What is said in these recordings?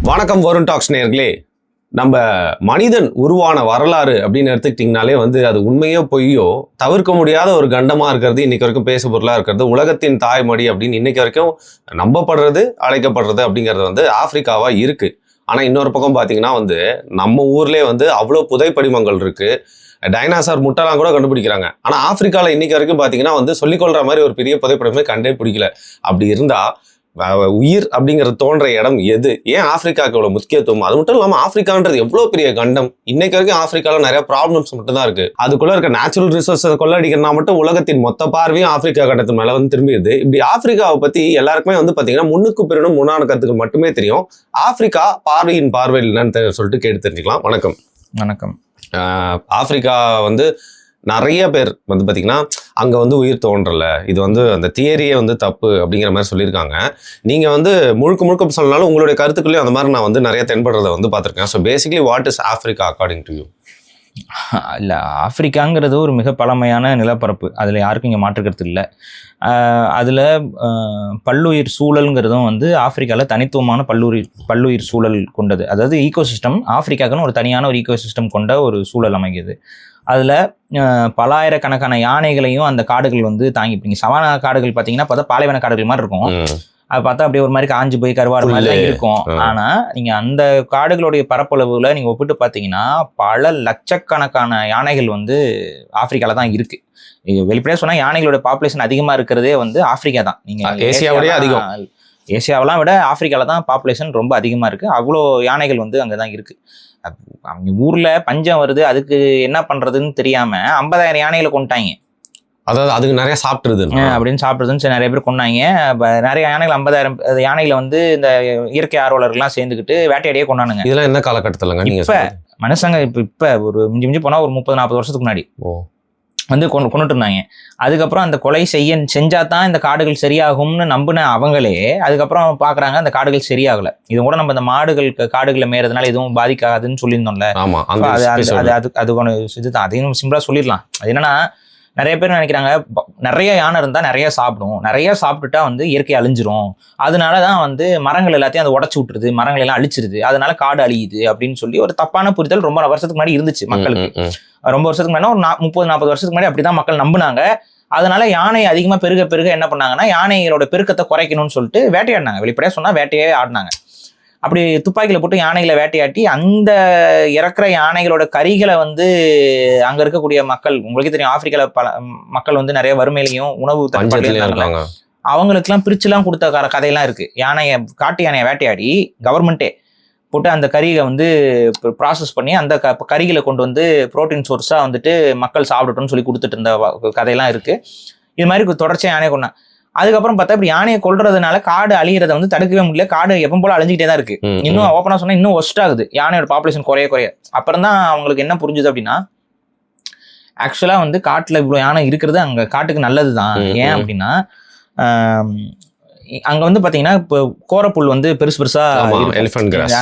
வணக்கம் வருண் டாக்ஸ் நேயர்களே. நம்ம மனிதன் உருவான வரலாறு அப்படின்னு எடுத்துக்கிட்டிங்கனாலே அது உண்மையோ பொய்யோ தவிர்க்க முடியாத ஒரு கண்டமாக இருக்கிறது, இன்னைக்கு வரைக்கும் பேசு பொருளாக இருக்கிறது, உலகத்தின் தாய்மடி அப்படின்னு இன்னைக்கு வரைக்கும் நம்பப்படுறது, அழைக்கப்படுறது அப்படிங்கிறது ஆப்பிரிக்காவாக இருக்கு. ஆனால் இன்னொரு பக்கம் பார்த்தீங்கன்னா நம்ம ஊர்லேயே அவ்வளோ புதைப்படிமங்கள் இருக்கு. டைனாசார் முட்டைலாம் கூட கண்டுபிடிக்கிறாங்க. ஆனால் ஆப்பிரிக்காவில் இன்னைக்கு வரைக்கும் பார்த்தீங்கன்னா சொல்லிக்கொள்ற மாதிரி ஒரு பெரிய புதைப்படிமே கண்டே பிடிக்கல. அப்படி இருந்தால் உயிர் அப்படிங்கிறது தோன்ற இடம் எது? ஏன் ஆப்பிரிக்காவுக்கு இவ்வளவு முக்கியத்துவம்? அது மட்டும் இல்லாமல் ஆப்பிரிக்கான்றது எவ்வளவு பெரிய கண்டம். இன்னைக்கு வரைக்கும் ஆப்பிரிக்காவில் நிறைய ப்ராப்ளம்ஸ் மட்டும் தான் இருக்கு. அதுக்குள்ள இருக்க நேச்சுரல் ரிசோர்ஸை கொள்ளடிக்கிறனா மட்டும் உலகத்தின் மொத்த பார்வையும் ஆப்பிரிக்கா கண்டத்து மேல திரும்பிடுது. இப்படி ஆப்பிரிக்காவை பத்தி எல்லாருக்குமே பாத்தீங்கன்னா முன்னுக்கு பிறனும் முன்னான கருத்துக்கு மட்டுமே தெரியும். ஆப்பிரிக்கா பார்வையின் பார்வையில் என்னன்னு சொல்லிட்டு கேட்டு தெரிஞ்சுக்கலாம். வணக்கம். வணக்கம். ஆப்பிரிக்கா நிறைய பேர் பார்த்தீங்கன்னா அங்கே உயிர் தோன்றல, இது அந்த தியரியே தப்பு அப்படிங்கிற மாதிரி சொல்லியிருக்காங்க. நீங்கள் முழுக்க முழுக்க சொல்லனாலும் உங்களுடைய கருத்துக்களையும் அந்த மாதிரி நான் நிறைய தென்படுறதை பார்த்துருக்கேன். So basically what is Africa according to you? இல்லை, ஆப்பிரிக்காங்கிறது ஒரு மிக பழமையான நிலப்பரப்பு, அதில் யாருக்கும் இங்கே மாற்றுக்கிறது இல்லை. அதில் பல்லுயிர் சூழலுங்கிறதும் ஆப்பிரிக்காவில் தனித்துவமான பல்லுயிர் சூழல் கொண்டது. அதாவது ஈகோசிஸ்டம், ஆப்பிரிக்காவுக்குன்னு ஒரு தனியான ஒரு ஈகோசிஸ்டம் கொண்ட ஒரு சூழல் அமைகிறது. அதில் பலாயிரக்கணக்கான யானைகளையும் அந்த காடுகள் தாங்கிப்பீங்க. சவானா காடுகள் பார்த்தீங்கன்னா பார்த்தா பாலைவன காடுகள் மாதிரி இருக்கும். அதை பார்த்தா அப்படியே ஒரு மாதிரி காஞ்சு போய் கருவாடு மாதிரி தான் இருக்கும். ஆனால் நீங்கள் அந்த காடுகளுடைய பரப்பளவுல நீங்கள் ஒப்பிட்டு பார்த்தீங்கன்னா பல லட்சக்கணக்கான யானைகள் ஆப்பிரிக்காவில் தான் இருக்கு. வெளிப்படையாக சொன்னால் யானைகளோட பாப்புலேஷன் அதிகமாக இருக்கிறதே ஆப்பிரிக்கா தான். நீங்கள் ஏசியாவோடய அதிகம், ஏசியாவெல்லாம் விட ஆப்பிரிக்காவில் தான் பாப்புலேஷன் ரொம்ப அதிகமாக இருக்குது. அவ்வளோ யானைகள் அங்கே தான் இருக்குது. அவங்க ஊரில் பஞ்சம் வருது, அதுக்கு என்ன பண்ணுறதுன்னு தெரியாமல் 50,000 யானைகளை கொண்டாங்க. அதாவது அதுக்கு நிறைய சாப்பிட்ருது அப்படின்னு சாப்பிட்றதுன்னு நிறைய பேர் கொண்டாங்க. நிறைய யானைகள் 50,000 யானைகளை இந்த இயற்கை ஆர்வலர்கள்லாம் சேர்ந்துக்கிட்டு வேட்டையாடியே கொண்டானுங்க. இதெல்லாம் என்ன காலகட்டத்தில்ங்க? இப்போ மனுஷங்க இப்போ ஒரு மிஞ்சி போனால் ஒரு 30-40 வருஷத்துக்கு முன்னாடி கொண்டுட்டு இருந்தாங்க. அதுக்கப்புறம் அந்த கொலை செஞ்சா தான் இந்த காடுகள் சரியாகும்னு நம்பின அவங்களே அதுக்கப்புறம் பார்க்குறாங்க அந்த காடுகள் சரியாகலை. இது கூட நம்ம இந்த காடுகளை மேறதுனால எதுவும் பாதிக்காதுன்னு சொல்லியிருந்தோம்ல. அது ஒன்று இதுதான். அதையும் சிம்பிளாக சொல்லிடலாம். அது என்னன்னா, நிறைய பேர் நினைக்கிறாங்க நிறைய யானை இருந்தால் நிறைய சாப்பிடும், நிறைய சாப்பிட்டுட்டா இயற்கை அழிஞ்சிரும், அதனால தான் மரங்கள் எல்லாத்தையும் அதை உடச்சி விட்டுருது, மரங்கள் எல்லாம் அழிச்சிருது, அதனால காடு அழியுது அப்படின்னு சொல்லி ஒரு தப்பான புரிதல் ரொம்ப வருஷத்துக்கு முன்னாடி இருந்துச்சு மக்களுக்கு. ரொம்ப வருஷத்துக்கு முன்னாடி ஒரு 30-40 வருஷத்துக்கு முன்னாடி அப்படிதான் மக்கள் நம்பினாங்க. அதனால யானை அதிகமாக பெருக என்ன பண்ணாங்கன்னா, யானைகளோட பெருக்கத்தை குறைக்கணும்னு சொல்லிட்டு வேட்டையாடினாங்க. வெளிப்படையாக சொன்னால் வேட்டையே ஆடினாங்க. அப்படி துப்பாக்கியில் போட்டு யானைகளை வேட்டையாட்டி அந்த இறக்குற யானைகளோட கறிகளை அங்கே இருக்கக்கூடிய மக்கள், உங்களுக்கே தெரியும் ஆப்பிரிக்காவில் பல மக்கள் நிறைய வறுமையிலையும் உணவு தரப்படையும் அவங்களுக்குலாம் பிரிச்சுலாம் கொடுத்த கதையெல்லாம் இருக்கு. காட்டு யானையை வேட்டையாடி கவர்மெண்ட்டே போட்டு அந்த கறியை ப்ராசஸ் பண்ணி அந்த கறிகளை கொண்டு புரோட்டீன் சோர்ஸாக மக்கள் சாப்பிடட்டும்னு சொல்லி கொடுத்துட்டு இருந்த கதையெல்லாம் இருக்கு. இது மாதிரி தொடர்ச்சியாக யானையை கொண்டாங்க. அதுக்கப்புறம் பார்த்தா இப்படி யானையை கொல்றதுனால காடு அழிகிறத தடுக்கவே முடியல. காடு எப்போ போல அழிஞ்சிக்கிட்டே தான் இருக்கு. இன்னும் ஓப்பனா சொன்னா இன்னும் ஒஸ்ட் ஆகுது, யானையோட பாப்புலேஷன் குறைய. அப்புறம் தான் அவங்களுக்கு என்ன புரிஞ்சுது அப்படின்னா, ஆக்சுவலா காட்டுல இவ்வளவு யானை இருக்கிறது அங்க காட்டுக்கு நல்லதுதான். ஏன் அப்படின்னா, அங்க பாத்தீங்கன்னா இப்போ கோரப்புல் பெருசு பெருசா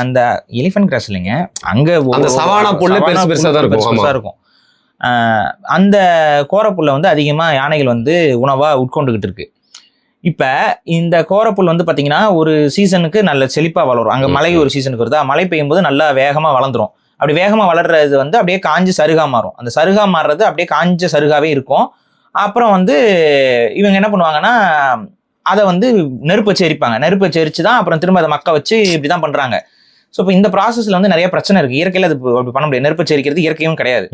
அந்த எலிஃபென்ட் கிராஸ் இல்லைங்க, அங்க சவானா புல் பெருசா இருக்கும். அந்த கோரப்புல்ல அதிகமா யானைகள் உணவா உட்கொண்டுகிட்டு இருக்கு. இப்ப இந்த கோரப்புல் பாத்தீங்கன்னா ஒரு சீசனுக்கு நல்ல செழிப்பா வளரும். அங்க மழை ஒரு சீசனுக்கு வருதா, மழை பெய்யும் போது நல்லா வேகமா வளர்ந்துரும். அப்படி வேகமா வளர்றது அப்படியே காஞ்சு சருகா மாறும். அந்த சருகா மாறுறது அப்படியே காஞ்ச சருகாவே இருக்கும். அப்புறம் இவங்க என்ன பண்ணுவாங்கன்னா, அதை நெருப்பை செரிப்பாங்க. நெருப்பை செரிச்சுதான் அப்புறம் திரும்ப அதை மக்க வச்சு இப்படிதான் பண்றாங்க. ஸோ இப்போ இந்த ப்ராசஸ்ல நிறைய பிரச்சனை இருக்கு. இயற்கையில அது அப்படி பண்ண முடியாது. நெருப்பை செரிக்கிறது இயற்கையும் கிடையாது.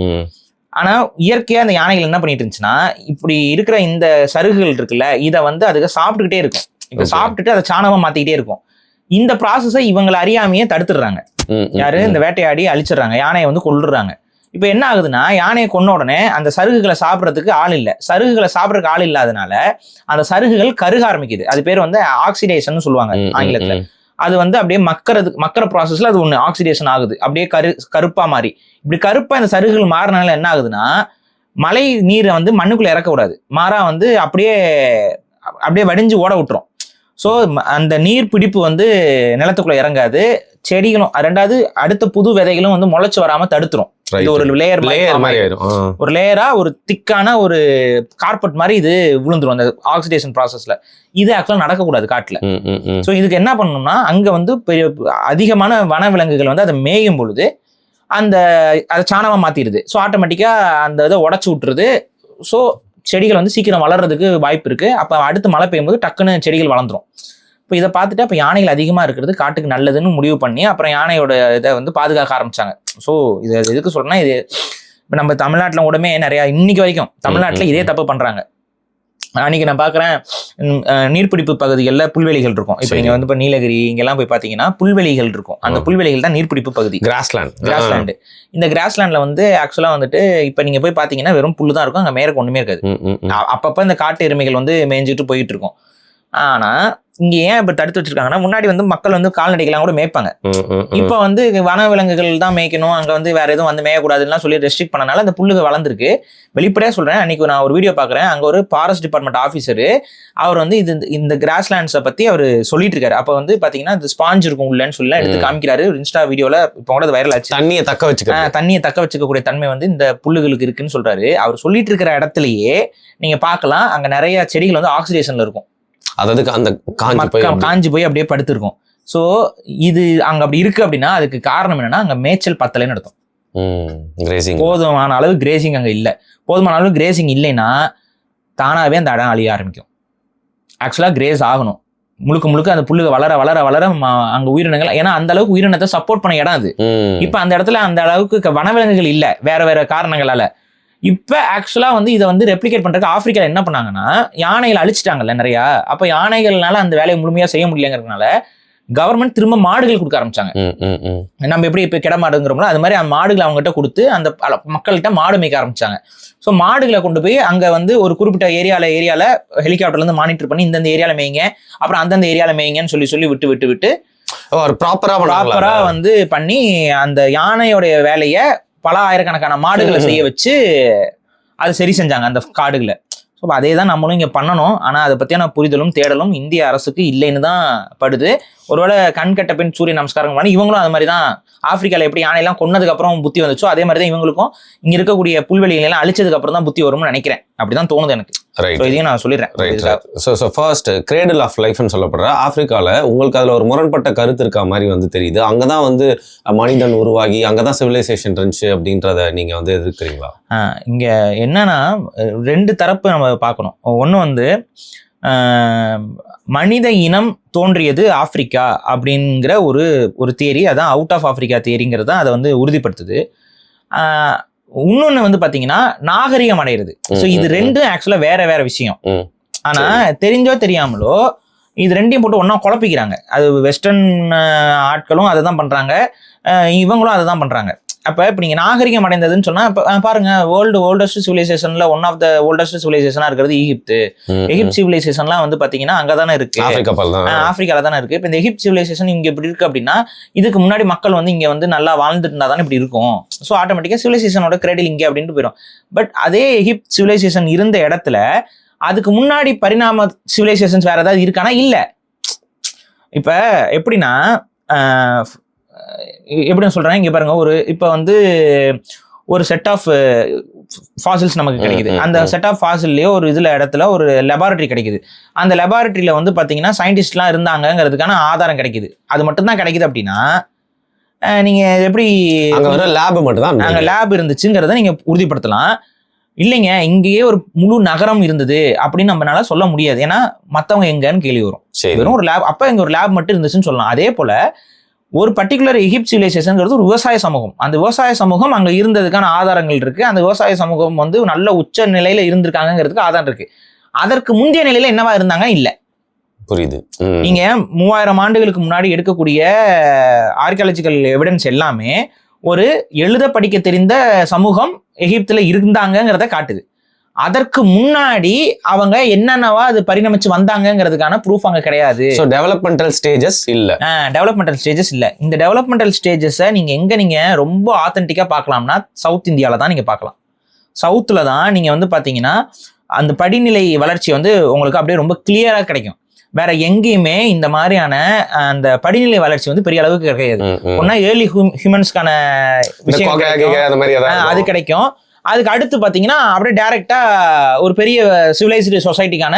ஆனா இயற்கையா அந்த யானைகள் என்ன பண்ணிட்டு இருந்துச்சுன்னா, இப்படி இருக்கிற இந்த சருகுகள் இருக்குல்ல, இதை அதுக்கு சாப்பிட்டுக்கிட்டே இருக்கும். இப்ப சாப்பிட்டுட்டு அதை சாணமா மாத்திக்கிட்டே இருக்கும். இந்த ப்ராசஸை இவங்களை அறியாமையே தடுத்துடுறாங்க. யாரு? இந்த வேட்டையாடி அழிச்சிடுறாங்க, யானையை கொல்லுறாங்க. இப்ப என்ன ஆகுதுன்னா, யானையை கொன்ன உடனே அந்த சருகுகளை சாப்பிட்றதுக்கு ஆள் இல்லை. சருகுகளை சாப்பிட்றதுக்கு ஆள் இல்லாதனால அந்த சருகுகள் கருக ஆரம்பிக்குது. அது பேர் ஆக்சிடேஷன் சொல்லுவாங்க ஆங்கிலத்துல. அது அப்படியே மக்கிற ப்ராசஸ்ல அது ஒண்ணு ஆக்சிடேஷன் ஆகுது. அப்படியே கருப்பா மாறி, இப்படி கருப்பா இந்த சருகுகள் மாறினால என்ன ஆகுதுன்னா, மழை நீரை மண்ணுக்குள்ள இறக்க கூடாது, மாறா அப்படியே வடிஞ்சு ஓட விட்டுரும். ஸோ அந்த நீர் பிடிப்பு நிலத்துக்குள்ள இறங்காது, செடிகளும், ரெண்டாவது அடுத்த புது விதைகளும் வந்து முளைச்சு வராம தடுத்துரும். இது ஒரு லேயர் மாதிரி ஒரு லேயரா ஒரு திக்கான ஒரு கார்பெட் மாதிரி இது விழுந்துரும் அந்த ஆக்சிடேஷன் ப்ராசஸ்ல. இது ஆக்சுவலா நடக்கக்கூடாது காட்டுல. ஸோ இதுக்கு என்ன பண்ணணும்னா, அங்க வந்து அதிகமான வனவிலங்குகள் வந்து அதை மேயும் பொழுது அதை சாணமா மாத்திடுது. ஸோ ஆட்டோமேட்டிக்கா அந்த இதை உடச்சு விட்டுருது. ஸோ செடிகள் வந்து சீக்கிரம் வளர்றதுக்கு வாய்ப்பு இருக்கு. அப்ப அடுத்து மழை பெய்யும் போது டக்குன்னு செடிகள் வளர்ந்துரும். இப்போ இதை பார்த்துட்டு அப்போ யானைகள் அதிகமாக இருக்கிறது காட்டுக்கு நல்லதுன்னு முடிவு பண்ணி அப்புறம் யானையோட இதை வந்து பாதுகாக்க ஆரம்பிச்சாங்க. ஸோ இது எதுக்கு சொல்றேன்னா, இது இப்போ நம்ம தமிழ்நாட்டில் கூடமே நிறையா இன்னைக்கு வரைக்கும் தமிழ்நாட்டில் இதே தப்பு பண்ணுறாங்க. அன்னைக்கு நான் பார்க்குறேன், நீர்பிடிப்பு பகுதிகளில் புல்வெளிகள் இருக்கும். இப்போ நீங்கள் வந்து இப்போ நீலகிரி இங்கெல்லாம் போய் பார்த்தீங்கன்னா புல்வெளிகள் இருக்கும். அந்த புல்வெளிகள் தான் நீர்பிடிப்பு பகுதி, கிராஸ்லேண்டு. இந்த கிராஸ்லேண்டில் வந்து ஆக்சுவலாக வந்துட்டு இப்போ நீங்கள் போய் பார்த்தீங்கன்னா வெறும் புல்லு தான் இருக்கும், அங்கே மேற்கு ஒன்றுமே இருக்காது. அப்பப்போ இந்த காட்டு எருமைகள் வந்து மேய்ஞ்சிட்டு போயிட்டு இருக்கும். ஆனால் இங்க ஏன் இப்ப தடுத்து வச்சிருக்காங்கன்னா, முன்னாடி வந்து மக்கள் வந்து கால்நடைகள்லாம் கூட மேய்ப்பாங்க. இப்ப வந்து வனவிலங்குகள் தான் மேய்க்கணும், அங்க வந்து வேற எதுவும் வந்து மேயக்கூடாதுன்னு சொல்லி ரெஸ்ட்ரிக்ட் பண்ணனால அந்த புல்லுக வளர்ந்துருக்கு. வெளிப்படையா சொல்றேன், அன்னைக்கு நான் ஒரு வீடியோ பாக்குறேன், அங்க ஒரு ஃபாரஸ்ட் டிபார்ட்மெண்ட் ஆஃபீஸர் அவர் வந்து இந்த கிராஸ்லேண்ட்ஸை பத்தி அவர் சொல்லிட்டு இருக்காரு. அப்ப வந்து பாத்தீங்கன்னா இந்த ஸ்பாஞ்ச் இருக்கும் உள்ளன்னு சொல்லி எடுத்து காமிக்கிறாரு. இன்ஸ்டா வீடியோல இப்போ கூட வைரல் ஆச்சு. தண்ணியை தக்க வச்சுக்கக்கூடிய தன்மை வந்து இந்த புல்லுகளுக்கு இருக்குன்னு சொல்றாரு. அவர் சொல்லிட்டு இருக்கிற இடத்துலயே நீங்க பாக்கலாம், அங்க நிறைய செடிகள் வந்து ஆக்சிடேஷன்ல இருக்கும். அதாவது அந்த காஞ்சி போய் அப்படியே படுத்திருக்கும். ஸோ இது அங்க அப்படி இருக்கு அப்படின்னா அதுக்கு காரணம் என்னன்னா, அங்க மேய்ச்சல் பத்தலைன்னு அர்த்தம். போதுமான அளவு கிரேசிங் அங்க இல்லை. போதுமான அளவு கிரேசிங் இல்லைன்னா தானாவே அந்த இடம் அழிய ஆரம்பிக்கும். ஆக்சுவலா கிரேஸ் ஆகணும். முழுக்க அந்த புல்லுக வளர அங்க உயிரினங்கள், ஏன்னா அந்த அளவுக்கு உயிரினத்தை சப்போர்ட் பண்ண இடம் அது. இப்ப அந்த இடத்துல அந்த அளவுக்கு வனவிலங்குகள் இல்லை, வேற காரணங்களால. இப்ப ஆக்சுவலா வந்து இதை வந்து ரெப்ளிகேட் பண்றதுக்கு ஆப்பிரிக்கால என்ன பண்ணாங்கன்னா, யானைகளை அழிச்சிட்டாங்கல்ல நிறைய. அப்ப யானைகள்னால அந்த வேலையை முழுமையா செய்ய முடியலங்கிறதுனால கவர்மெண்ட் திரும்ப மாடுகள் கொடுக்க ஆரம்பிச்சாங்க. நம்ம எப்படி இப்ப கிட மாடுங்கிறோம்ல, அது மாதிரி அந்த மாடுகளை அவங்ககிட்ட கொடுத்து அந்த மக்கள்கிட்ட மாடு மேய்க்க ஆரம்பிச்சாங்க. ஸோ மாடுகளை கொண்டு போய் அங்க வந்து ஒரு குறிப்பிட்ட ஏரியால ஹெலிகாப்டர்ல இருந்து மானிட்டர் பண்ணி இந்த ஏரியால மேய்ங்க, அப்புறம் அந்தந்த ஏரியால மேய்ங்கன்னு சொல்லி விட்டு ப்ராப்பரா வந்து பண்ணி அந்த யானையோடைய வேலையை பல ஆயிரக்கணக்கான மாடுகளை செய்ய வச்சு அது சரி செஞ்சாங்க அந்த காடுகளை. ஸோ அதே தான் நம்மளும் இங்கே பண்ணணும். ஆனால் அதை பற்றியான புரிதலும் தேடலும் இந்திய அரசுக்கு இல்லைன்னு தான் படுது. ஒருவேளை கண் கட்ட பின் சூரிய நமஸ்காரம் பண்ணி இவங்களும் அது மாதிரி தான் ஆப்பிரிக்காவில் எப்படி யானையெல்லாம் கொன்னதுக்கு அப்புறம் புத்தி வந்துச்சோ அதே மாதிரி தான் இவங்களுக்கும் இங்கே இருக்கக்கூடிய புல்வெளிகளெல்லாம் அழிச்சதுக்கு அப்புறம் தான் புத்தி வரும்னு நினைக்கிறேன். அப்படிதான் தோணுது எனக்கு. இதையும் நான் சொல்லிடுறேன். ஸோ ஃபர்ஸ்ட் கிரேடல் ஆஃப் லைஃப்னு சொல்லப்படுற ஆப்பிரிக்காவில் உங்களுக்கு அதில் ஒரு முரண்பட்ட கருத்து இருக்கா மாதிரி வந்து தெரியுது. அங்கே தான் வந்து மனிதன் உருவாகி அங்கே தான் சிவிலைசேஷன் இருந்துச்சு அப்படின்றத நீங்கள் வந்து எதிர்க்கிறீங்களா? இங்கே என்னன்னா, ரெண்டு தரப்பு நம்ம பார்க்கணும். ஒன்று வந்து மனித இனம் தோன்றியது ஆப்பிரிக்கா அப்படிங்கிற ஒரு தியரி, அதான் அவுட் ஆஃப் ஆப்பிரிக்கா தியரிங்கிறது தான் அதை வந்து உறுதிப்படுத்துது. இன்னொன்னு வந்து பாத்தீங்கன்னா நாகரிகம் அடைகிறது. ஸோ இது ரெண்டும் ஆக்சுவலா வேற விஷயம். ஆனா தெரிஞ்சோ தெரியாமலோ இது ரெண்டையும் போட்டு ஒன்னா குழப்பிக்கிறாங்க. அது வெஸ்டர்ன் ஆட்களும் அதை தான் பண்றாங்க, இவங்களும் அதை தான் பண்றாங்க. அப்ப இப்ப நீங்க நாகரிகம் அடைந்ததுன்னு சொன்னா பாருங்க, ஓல்டஸ்ட் சிவிலைசேஷன்ல ஒன் ஆஃப் த ஓல்டஸ்ட் சிவிலைசேஷனா இருக்கிறது எகிப்த் சிவிலைசேஷன்லாம் வந்து பாத்தீங்கன்னா அங்கதானே இருக்கு, ஆப்பிரிக்கால தானே இருக்கு. இப்ப இந்த எகிப்த் சிவிலைசேஷன் இங்க இப்படி இருக்கு அப்படின்னா இதுக்கு முன்னாடி மக்கள் வந்து இங்க வந்து நல்லா வாழ்ந்துட்டு இருந்தா தானே இப்படி இருக்கும். ஸோ ஆட்டோமேட்டிக்கா சிவிலைசேஷனோட கிரெடிட் இங்க அப்படின்ட்டு போயிடும். பட் அதே எகிப்த் சிவிலைசேஷன் இருந்த இடத்துல அதுக்கு முன்னாடி பரிணாம சிவிலைசேஷன்ஸ் வேற ஏதாவது இருக்கானா? இல்ல. இப்ப எப்படின்னா எப்படின்னு சொல்றேன், இங்க பாருங்க, இப்ப வந்து ஒரு செட் ஆஃப் ஃபாசில்ஸ் நமக்கு கிடைக்குது. அந்த செட் ஆஃப் ஃபாசில்லயே ஒரு இடத்துல ஒரு லெபார்டரி கிடைக்குது. அந்த லெபார்டரியில வந்து பாத்தீங்கன்னா சயின்டிஸ்ட்லாம் இருந்தாங்கிறதுக்கான ஆதாரம் கிடைக்குது. அது மட்டும் தான் கிடைக்குது அப்படின்னா நீங்க எப்படி லேப் மட்டும் தான் அங்க லேப் இருந்துச்சுங்கிறத நீங்க உறுதிப்படுத்தலாம். இல்லைங்க இங்கேயே ஒரு முழு நகரம் இருந்தது அப்படின்னு நம்மளால சொல்ல முடியாது. ஏன்னா மத்தவங்க எங்கன்னு கேள்வி வரும். வெறும் ஒரு லேப், அப்ப இங்க ஒரு லேப் மட்டும் இருந்துச்சுன்னு சொல்லலாம். அதே போல ஒரு பர்டிகுலர் எகிப்த் சிவிலைசேஷன்ங்கிறது ஒரு விவசாய சமூகம். அந்த விவசாய சமூகம் அங்க இருந்ததுக்கான ஆதாரங்கள் இருக்கு. அந்த விவசாய சமூகம் வந்து நல்ல உச்ச நிலையில இருந்திருக்காங்கிறதுக்கு ஆதாரம் இருக்கு. அதற்கு முந்தைய நிலையில என்னவா இருந்தாங்க? இல்ல. புரியுது. நீங்க 3000 ஆண்டுகளுக்கு முன்னாடி எடுக்கக்கூடிய ஆர்கியாலஜிக்கல் எவிடன்ஸ் எல்லாமே ஒரு எழுத படிக்க தெரிந்த சமூகம் எகிப்துல இருந்தாங்கிறத காட்டுது. அதற்கு முன்னாடி அவங்க என்னென்னவா அது பரிணமிச்சு வந்தாங்கிறதுக்கான ப்ரூஃப் அங்க கிடையாது. டெவலப்மெண்டல் ஸ்டேஜஸ் இல்ல. இந்த டெவலப்மெண்டல் ஸ்டேஜஸை நீங்க ரொம்ப ஆத்தென்டிக்கா பார்க்கலாம்னா சவுத் இந்தியால தான் நீங்க பார்க்கலாம். சவுத்துல தான் நீங்க வந்து பாத்தீங்கன்னா அந்த படிநிலை வளர்ச்சி வந்து உங்களுக்கு அப்படியே ரொம்ப கிளியரா கிடைக்கும். வேற எங்கேயுமே இந்த மாதிரியான அந்த படிநிலை வளர்ச்சி வந்து பெரிய அளவுக்கு கிடையாது. ஒன்னா ஏர்லி ஹியூமன்ஸ்க்கான அது கிடைக்கும். அதுக்கு அடுத்து பாத்தீங்கன்னா அப்படியே டைரக்டா ஒரு பெரிய சிவிலைஸ்டு சொசைட்டிக்கான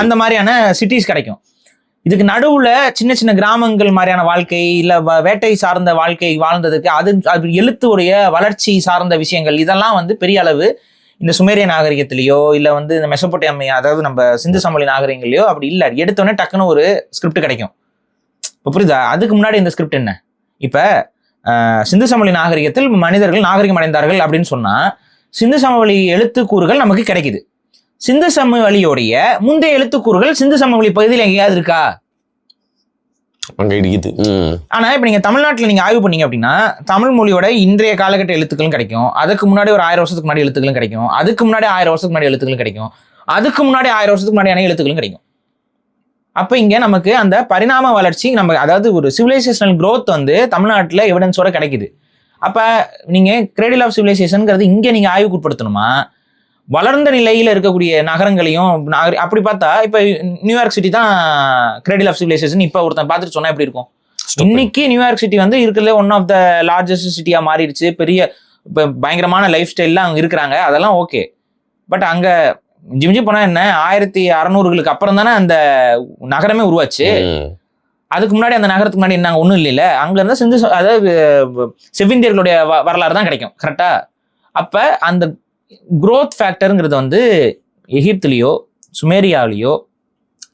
அந்த மாதிரியான சிட்டிஸ் கிடைக்கும். இதுக்கு நடுவுல சின்ன சின்ன கிராமங்கள் மாதிரியான வாழ்க்கை இல்ல வேட்டை சார்ந்த வாழ்க்கை வாழ்ந்ததுக்கு அது எழுத்துடைய வளர்ச்சி சார்ந்த விஷயங்கள் இதெல்லாம் வந்து பெரிய அளவு இந்த சுமேரிய நாகரிகத்திலேயோ இல்ல வந்து இந்த மெசொப்பொட்டேமியா அதாவது நம்ம சிந்து சமவெளி நாகரிகங்களையோ அப்படி இல்லை. எடுத்தோடனே டக்குன்னு ஒரு ஸ்கிரிப்ட் கிடைக்கும். இப்போ புரியுதா? அதுக்கு முன்னாடி இந்த ஸ்கிரிப்ட் என்ன? இப்ப சிந்து சமவெளி நாகரிகத்தில் மனிதர்கள் நாகரிகம் அடைந்தார்கள் அப்படின்னு சொன்னா சிந்து சமவெளி எழுத்துக்கூறுகள் நமக்கு கிடைக்குது. சிந்து சமவெளியோடைய முந்தைய எழுத்துக்கூறுகள் சிந்து சமவெளி பகுதியில் எங்கேயாவது இருக்கா? ஆனா இப்ப நீங்க தமிழ்நாட்டுல நீங்க ஆய்வு பண்ணீங்க அப்படின்னா தமிழ் மொழியோட இன்றைய காலகட்ட எழுத்துக்களும் கிடைக்கும். அதுக்கு முன்னாடி ஒரு 1000 வருஷத்துக்கு முன்னாடி எழுத்துக்களும் கிடைக்கும். அதுக்கு முன்னாடி 1000 வருஷத்துக்கு முன்னாடி எழுத்துக்களும் கிடைக்கும். அதுக்கு முன்னாடி 1000 வருஷத்துக்கு முன்னாடியான எழுத்துக்களும் கிடைக்கும். அப்ப இங்க நமக்கு அந்த பரிணாம வளர்ச்சி நம்ம அதாவது ஒரு சிவிலைசேஷனல் growth வந்து தமிழ்நாட்டுல எவிடன்ஸோட கிடைக்குது. அப்ப நீங்க கிரேடில் ஆஃப் சிவிலைசேஷன்ங்கிறது இங்க நீங்க ஆய்வுக்கு உட்படுத்தணுமா? வளர்ந்த நிலையில இருக்கக்கூடிய நகரங்களையும் அப்படி பார்த்தா இப்ப நியூயார்க் சிட்டி தான் கிரேடில் ஆஃப் சிவிலைசேஷன் இப்ப ஒருத்தன் பார்த்துட்டு சொன்னா எப்படி இருக்கும்? இன்னைக்கு நியூயார்க் சிட்டி வந்து இருக்கிறதுல ஒன் ஆஃப் த லார்ஜஸ்ட் சிட்டியா மாறிடுச்சு. பெரிய பயங்கரமான லைஃப் ஸ்டைல்லாம் அங்க இருக்கிறாங்க, அதெல்லாம் ஓகே. பட் அங்க ஜிம்ஜி போனா என்ன 1600களுக்கு அப்புறம் தானே அந்த நகரமே உருவாச்சு. அதுக்கு முன்னாடி அந்த நகரத்துக்கு முன்னாடி என்ன ஒண்ணும் இல்லைல்ல. அங்க இருந்தா சிந்து அதாவது செவ்விந்தியர்களுடைய வரலாறு தான் கிடைக்கும். கரெக்டா? அப்ப அந்த growth ஃபேக்டருங்கிறது வந்து எகிப்துலேயோ சுமேரியாவிலேயோ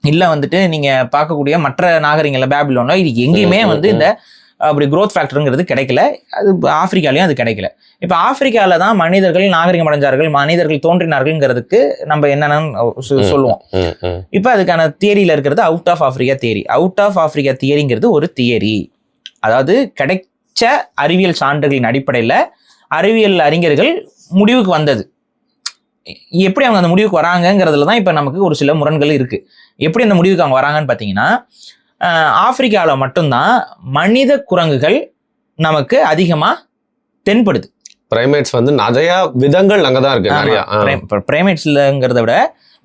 இல்லை வந்துட்டு நீங்க பார்க்கக்கூடிய மற்ற நாகரிகங்கள்ல பேபிலோனோ இது எங்கேயுமே வந்து இந்த அப்படி growth ஃபேக்டருங்கிறது கிடைக்கல. அது ஆப்பிரிக்காலையும் அது கிடைக்கல. இப்போ ஆப்பிரிக்கால தான் மனிதர்கள் நாகரிகம் அடைஞ்சார்கள், மனிதர்கள் தோன்றினார்கள்ங்கிறதுக்கு நம்ம என்னன்னு சொல்லுவோம். இப்போ அதுக்கான தியரியில இருக்கிறது out of Africa theory. Out of Africa தியரிங்கிறது ஒரு தியரி. அதாவது கிடைச்ச அறிவியல் சான்றுகளின் அடிப்படையில் அறிவியல் அறிஞர்கள் முடிவுக்கு வந்தது. எப்படி அவங்க அந்த முடிவுக்கு வராங்கிறதுல தான் இப்போ நமக்கு ஒரு சில முரண்கள் இருக்கு. எப்படி அந்த முடிவுக்கு அவங்க வராங்கன்னு பார்த்தீங்கன்னா ஆப்பிரிக்காவில் மட்டும்தான் மனித குரங்குகள் நமக்கு அதிகமா தென்படுது. பிரைமேட்ஸ் வந்து நிறைய விதங்கள் அங்கதான் இருக்கு. நிறைய பிரைமேட்ஸ்லங்கிறத விட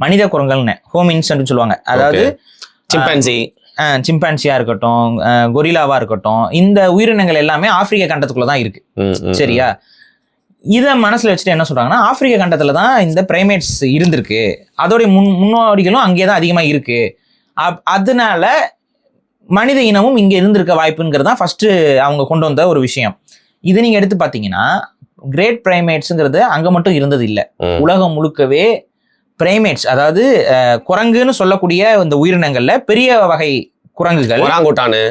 மனித குரங்கள்னு ஹோமின்ஸ் சொல்லுவாங்க. அதாவது சிம்பான்சியா இருக்கட்டும், கொரில்லாவா இருக்கட்டும், இந்த உயிரினங்கள் எல்லாமே ஆப்பிரிக்க கண்டத்துக்குள்ளதான் இருக்கு. சரியா? இதை மனசுல வச்சுட்டு என்ன சொல்றாங்கன்னா ஆப்பிரிக்க கண்டத்துல தான் இந்த பிரைமேட்ஸ் இருந்திருக்கு, அதோடைய முன்னோடிகளும் அங்கேதான் அதிகமா இருக்கு, அதனால மனித இனமும் இங்க இருந்திருக்க வாய்ப்புங்கிறது தான் ஃபர்ஸ்ட் அவங்க கொண்டு வந்த ஒரு விஷயம். இது நீங்க எடுத்து பாத்தீங்கன்னா கிரேட் பிரைமேட்ஸ்ங்கிறது அங்க மட்டும் இருந்தது இல்லை. உலகம் முழுக்கவே பிரைமேட்ஸ் அதாவது குரங்குன்னு சொல்லக்கூடிய இந்த உயிரினங்கள்ல பெரிய வகை குரங்குகள் ஒராங்குட்டானு.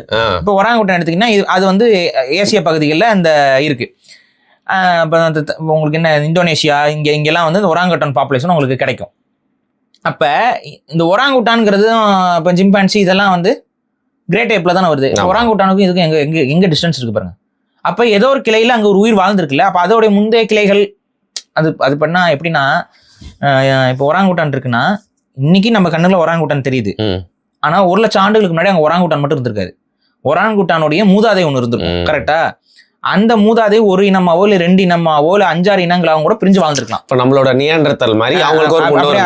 இப்போ ஒராங்குட்டான் எடுத்தீங்கன்னா அது வந்து ஏசிய பகுதிகளில் அந்த இருக்கு. உங்களுக்கு என்ன இந்தோனேஷியா இங்கெல்லாம் வந்து இந்த ஒராங்குட்டான் பாப்புலேஷன் உங்களுக்கு கிடைக்கும். அப்ப இந்த ஒராங்குட்டான்ங்கிறதும் இப்போ ஜிம்பான்சி இதெல்லாம் வந்து கிரேட் ஏப்ல தானே வருது. ஒராங்குட்டானுக்கும் இதுக்கும் எங்க டிஸ்டன்ஸ் இருக்கு பாருங்க. அப்ப ஏதோ ஒரு கிளையில அங்க ஒரு உயிர் வாழ்ந்துருக்குல்ல, அப்ப அதோடைய முந்தைய கிளைகள் அது பண்ணா எப்படின்னா இப்போ ஒராங்குட்டான் இருக்குன்னா இன்னைக்கு நம்ம கண்ணுல ஒராங்குட்டான் தெரியுது. ஆனா 1 லட்சம் ஆண்டுகளுக்கு முன்னாடி அங்க ஒராங்குட்டான் மட்டும் இருந்திருக்காரு. ஒராங்குட்டானுடைய மூதாதை ஒண்ணு இருந்திருக்கும். கரெக்டா? அந்த மூதாதை ஒரு இனமாவோ இல்ல 2 இனமாவோ இல்ல 5-6 இனங்களாகவும் கூட பிரிஞ்சு வாழ்ந்துருக்கலாம். இப்ப நம்மளோட நியாண்டர்தல் மாதிரி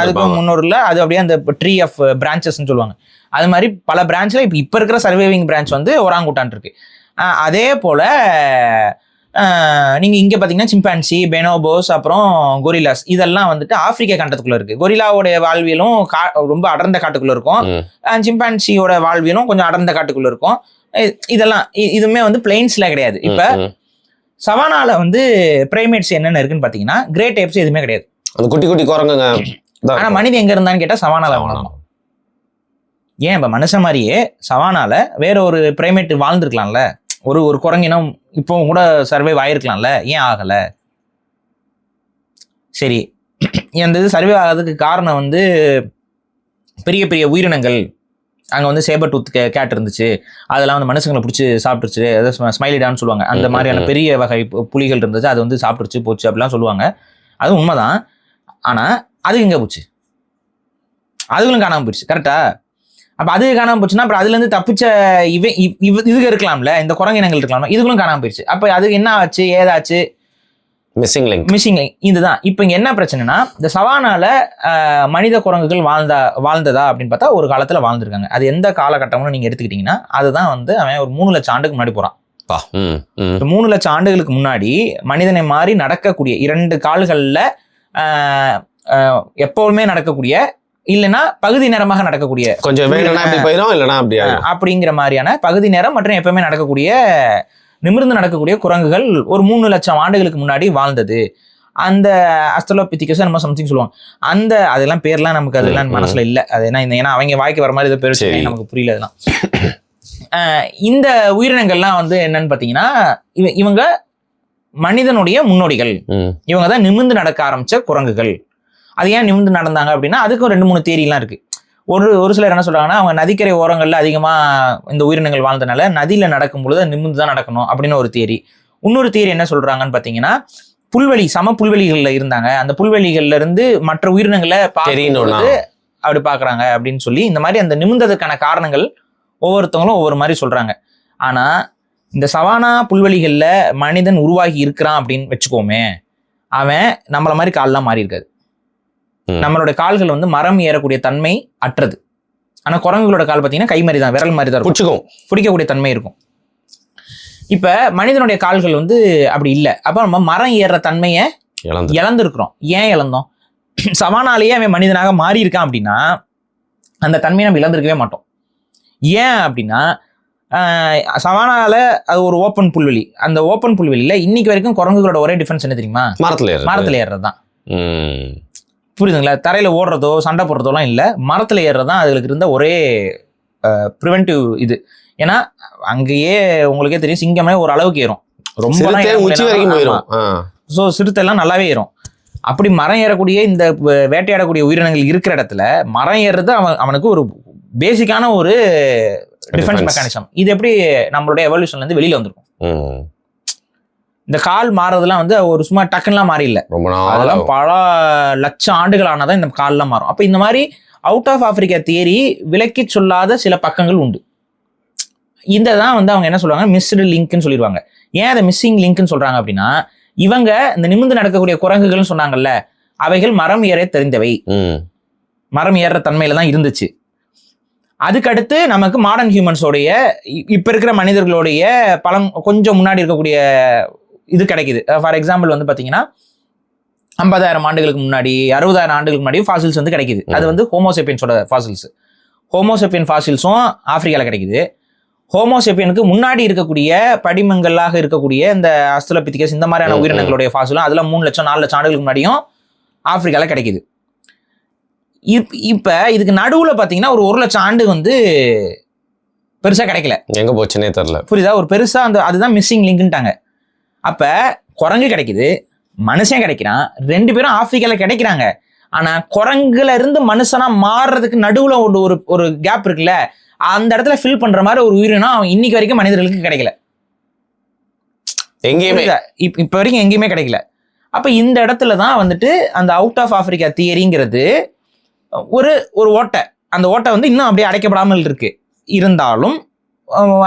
அதுக்கு முன்னோர் இல்ல, அது அப்படியே அந்த ட்ரீ ஆஃப் பிரான்ச்சஸ் சொல்லுவாங்க. அது மாதிரி பல பிரான்ச்ல இப்ப இருக்கிற சர்வைவிங் பிரான்ச் வந்து ஒராங்குட்டான் இருக்கு. அதே போல நீங்க இங்க பாத்தீங்கன்னா சிம்பான்சி, பெனோபோஸ், அப்புறம் கொரில்லாஸ் இதெல்லாம் வந்துட்டு ஆப்பிரிக்க கண்டத்துக்குள்ள இருக்கு. கொரில்லாவோட வாழ்வியலும் ரொம்ப அடர்ந்த காட்டுக்குள்ள இருக்கும். சிம்பான்சியோட வாழ்வியலும் கொஞ்சம் அடர்ந்த காட்டுக்குள்ள இருக்கும். இதெல்லாம் இதுவுமே வந்து பிளெயின்ஸ்ல கிடையாது. இப்ப சவானால வந்து பிரைமேட்ஸ் என்னென்ன இருக்குன்னு பாத்தீங்கன்னா கிரேட் ஏப்ஸ் எதுவுமே கிடையாது. அந்த குட்டி குட்டி குரங்குங்க. ஆனா மனிதன் எங்க இருந்தான்னு கேட்டா சவானால இருந்தான். ஏன் இப்ப மனுஷன் மாதிரியே சவானால வேற ஒரு பிரைமேட் வாழ்ந்துருக்கலாம்ல, ஒரு குரங்கினம் இப்போ கூட சர்வைவ் ஆயிருக்கலாம்ல, ஏன் ஆகல? சரி, இந்த இது சர்வே ஆகிறதுக்கு காரணம் வந்து பெரிய பெரிய உயிரினங்கள் அங்கே வந்து சேபர் டூத் கேட் இருந்துச்சு, அதெல்லாம் வந்து மனுஷங்களை பிடிச்சி சாப்பிட்டுருச்சு, அதாவது ஸ்மைலிடான்னு சொல்லுவாங்க. அந்த மாதிரியான பெரிய வகை புலிகள் இருந்துச்சு, அது வந்து சாப்பிட்டுருச்சு போச்சு அப்படிலாம் சொல்லுவாங்க. அது உண்மைதான். ஆனால் அது எங்கே போச்சு? அதுகளும் காணாமல் போயிடுச்சு. கரெக்டா? அப்போ அது காணாமல் போச்சுன்னா அப்புறம் அதுலேருந்து தப்பிச்ச இதுக்கு இருக்கலாம்ல, இந்த குரங்கினங்கள் இருக்கலாம்ல, இதுகளும் காணாமல் போயிடுச்சு. அப்போ அது என்ன ஆச்சு ஏதாச்சு? மிஸ்ஸிங் லிங்க் இதுதான். இப்போ இங்க என்ன பிரச்சனைனா, இந்த சவானால மனித குரங்குகள் வாழ்ந்ததா அப்படின்னு பார்த்தா ஒரு காலத்துல வாழ்ந்திருக்காங்க. அது எந்த காலகட்டம்னு நீங்க எடுத்துக்கிட்டீங்கன்னா, அதுதான் வந்து அவன் ஒரு 3 லட்சம் ஆண்டுக்கு முன்னாடி போறான். 3 லட்சம் ஆண்டுகளுக்கு முன்னாடி மனிதனை மாறி நடக்கக்கூடிய 2 கால்கள்ல எப்பவுமே நடக்கக்கூடிய, இல்லைன்னா பகுதி நேரமாக நடக்கக்கூடிய, கொஞ்சம் அப்படிங்கிற மாதிரியான பகுதி நேரம் மற்றும் எப்பவுமே நடக்கக்கூடிய நிமிர்ந்து நடக்கக்கூடிய குரங்குகள் ஒரு 3 லட்சம் ஆண்டுகளுக்கு முன்னாடி வாழ்ந்தது. அந்த அஸ்ட்ரலோபித்திகஸ் நம்ம சம்திங் சொல்லுவாங்க. அதெல்லாம் பேர்லாம் நமக்கு அதெல்லாம் மனசுல இல்லை. அது ஏன்னா அவங்க வாய்க்கு வர மாதிரி இதை பேர் நமக்கு புரியல. அதெல்லாம் இந்த உயிரினங்கள்லாம் வந்து என்னன்னு பாத்தீங்கன்னா, இவங்க மனிதனுடைய முன்னோடிகள். இவங்க தான் நிமிர்ந்து நடக்க ஆரம்பிச்ச குரங்குகள். அது ஏன் நிமிர்ந்து நடந்தாங்க அப்படின்னா, அதுக்கும் 2-3 தியரிலாம் இருக்கு. ஒரு சிலர் என்ன சொல்றாங்கன்னா, அவங்க நதிக்கரை ஓரங்கள்ல அதிகமா இந்த உயிரினங்கள் வாழ்ந்தனால நதியில நடக்கும் பொழுது நிமிர்ந்து தான் நடக்கணும் அப்படின்னு ஒரு தியரி. இன்னொரு தியரி என்ன சொல்றாங்கன்னு பாத்தீங்கன்னா, சம புல்வெளிகள்ல இருந்தாங்க, அந்த புல்வெளிகள்ல இருந்து மற்ற உயிரினங்களை பார்க்கும்போது அப்படி பாக்குறாங்க அப்படின்னு சொல்லி, இந்த மாதிரி அந்த நிமிர்ந்ததுக்கான காரணங்கள் ஒவ்வொருத்தவங்களும் ஒவ்வொரு மாதிரி சொல்றாங்க. ஆனா இந்த சவானா புல்வெளிகள்ல மனிதன் உருவாகி இருக்கிறான் அப்படின்னு வச்சுக்கோமே, அவன் நம்மள மாதிரி கால்லாம் மாறி இருக்காது. நம்மளோட கால்கள் வந்து மரம் ஏறக்கூடிய தன்மை அற்றது. ஆனா குரங்குகளோட கால் பார்த்தீங்கன்னா கை மாதிரி தான், விரல் மாதிரி தான் இருக்கும், பிடிக்கக்கூடிய தன்மை இருக்கும். இப்ப மனிதனுடைய கால்கள் வந்து அப்படி இல்லை. அப்ப நம்ம மரம் ஏறுற தன்மையை இழந்திருக்கிறோம். ஏன் இழந்தோம்? சவானாலேயே அவன் மனிதனாக மாறி இருக்கான் அப்படின்னா அந்த தன்மையை நம்ம இழந்திருக்கவே மாட்டோம். ஏன் அப்படின்னா, சவானால அது ஒரு ஓப்பன் புல்வெளி. அந்த ஓப்பன் புல்வெளியில இன்னைக்கு வரைக்கும் குரங்குகளோட ஒரே டிஃபரன்ஸ் என்ன தெரியுமா? மரத்துல ஏறுறது தான். புரியுதுங்களா? தரையில ஓடுறதோ சண்டை போடுறதோலாம் இல்லை, மரத்துல ஏறுறதுதான் அதுகளுக்கு இருந்த ஒரே ப்ரிவென்டிவ் இது. ஏன்னா அங்கேயே உங்களுக்கே தெரியும், சிங்கமே ஒரு அளவுக்கு ஏறும், ரொம்ப ஸோ சிறுத்தை எல்லாம் நல்லாவே ஏறும். அப்படி மரம் ஏறக்கூடிய இந்த வேட்டையாடக்கூடிய உயிரினங்கள் இருக்கிற இடத்துல மரம் ஏறுறது அவனுக்கு ஒரு பேசிக்கான ஒரு டிஃபென்ஸ் மெக்கானிசம். இது எப்படி நம்மளுடைய எவல்யூஷன்ல இருந்து வெளியில வந்திருக்கும். இந்த கால் மாறதெல்லாம் வந்து ஒரு சும்மா டக்குன்னுலாம் மாறி இல்லை, அதெல்லாம் பல லட்சம் ஆண்டுகள் ஆனாதான் இந்த கால்லாம் மாறும். அப்ப இந்த மாதிரி அவுட் ஆஃப் ஆப்பிரிக்கா தியரி விலக்கி சொல்லாத சில பக்கங்கள் உண்டு. இந்த தான் வந்து அவங்க என்ன சொல்லுவாங்க, மிஸ்டு லிங்க்னு சொல்லிடுவாங்க. ஏன் அதை மிஸ்ஸிங் லிங்க்னு சொல்றாங்க அப்படின்னா, இவங்க இந்த நிமிர்ந்து நடக்கக்கூடிய குரங்குகள்னு சொன்னாங்கல்ல, அவைகள் மரம் ஏற தெரிந்தவை, மரம் ஏறுற தன்மையில தான் இருந்துச்சு. அதுக்கடுத்து நமக்கு மாடர்ன் ஹியூமன்ஸோடைய இப்ப இருக்கிற மனிதர்களுடைய கொஞ்சம் முன்னாடி இருக்கக்கூடிய இது கிடைக்குது. ஃபார் எக்ஸாம்பிள் வந்து பாத்தீங்கன்னா 50,000 ஆண்டுகளுக்கு முன்னாடி 60,000 ஆண்டுகளுக்கு முன்னாடி ஃபாசில்ஸ் வந்து கிடைக்குது. அது வந்து ஹோமோசேப்பியன்ஸோட ஃபாசில்ஸ். ஹோமோசேப்பியன் ஃபாசில்ஸும் ஆப்பிரிக்கால கிடைக்குது. ஹோமோசேப்பியனுக்கு முன்னாடி இருக்கக்கூடிய படிமங்களாக இருக்கக்கூடிய இந்த அஸ்ட்ரலோபித்திகஸ் இந்த மாதிரியான உயிரினங்களுடைய ஃபாசிலும் அதுல 3 லட்சம் 4 லட்சம் ஆண்டுகளுக்கு முன்னாடியும் ஆப்பிரிக்கால கிடைக்குது. இப்ப இதுக்கு நடுவுல பாத்தீங்கன்னா ஒரு 1 லட்சம் ஆண்டு வந்து பெருசா கிடைக்கல, எங்க போச்சுன்னே தெரியல. புரியுதா? ஒரு பெருசா அதுதான் மிஸ்ஸிங் லிங்க்ட்டாங்க. அப்ப குரங்கு கிடைக்குது, மனுஷன் கிடைக்கிறான், 2 பேரும் ஆப்பிரிக்கால கிடைக்கிறாங்க. ஆனா குரங்குல இருந்து மனுஷனா மாறுறதுக்கு நடுவுல ஒரு கேப் இருக்குல்ல, அந்த இடத்துல ஃபில் பண்ற மாதிரி ஒரு உயிரினம் அவன் இன்னைக்கு வரைக்கும் மனிதர்களுக்கு கிடைக்கல, எங்கேயுமே இப்ப வரைக்கும் எங்கேயுமே கிடைக்கல. அப்ப இந்த இடத்துல தான் வந்துட்டு அந்த அவுட் ஆஃப் ஆப்பிரிக்கா தியரிங்கிறது ஒரு ஓட்டை. அந்த ஓட்டை வந்து இன்னும் அப்படியே அடைக்கப்படாமல் இருக்கு. இருந்தாலும்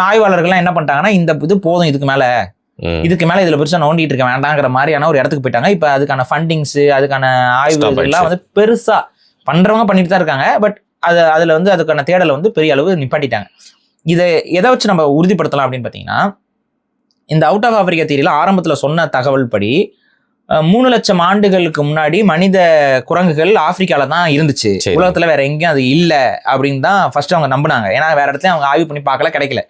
ஆய்வாளர்கள்லாம் என்ன பண்ணிட்டாங்கன்னா, இந்த இது போதும், இதுக்கு மேல இதுல பெருசா நோண்டிட்டு இருக்க வேண்டாங்கிற மாதிரியான ஒரு இடத்துக்கு போயிட்டாங்க. இப்ப அதுக்கான ஃபண்டிங்ஸ், அதுக்கான ஆய்வுகள்லாம் வந்து பெருசா பண்றவங்க பண்ணிட்டு தான் இருக்காங்க. பட் அதுல வந்து அதுக்கான தேடலை வந்து பெரிய அளவு நிப்பாட்டிட்டாங்க. இதை எதை வச்சு நம்ம உறுதிப்படுத்தலாம் அப்படின்னு பாத்தீங்கன்னா, இந்த அவுட் ஆஃப் ஆப்பிரிக்கா தியரியில ஆரம்பத்துல சொன்ன தகவல் படி 3 லட்சம் ஆண்டுகளுக்கு முன்னாடி மனித குரங்குகள் ஆப்பிரிக்கால தான் இருந்துச்சு, உலகத்துல வேற எங்கேயும் அது இல்லை அப்படின்னு தான் ஃபர்ஸ்ட் அவங்க நம்பினாங்க. ஏன்னா வேற இடத்துல அவங்க ஆய்வு பண்ணி பார்க்கல, கிடைக்கல.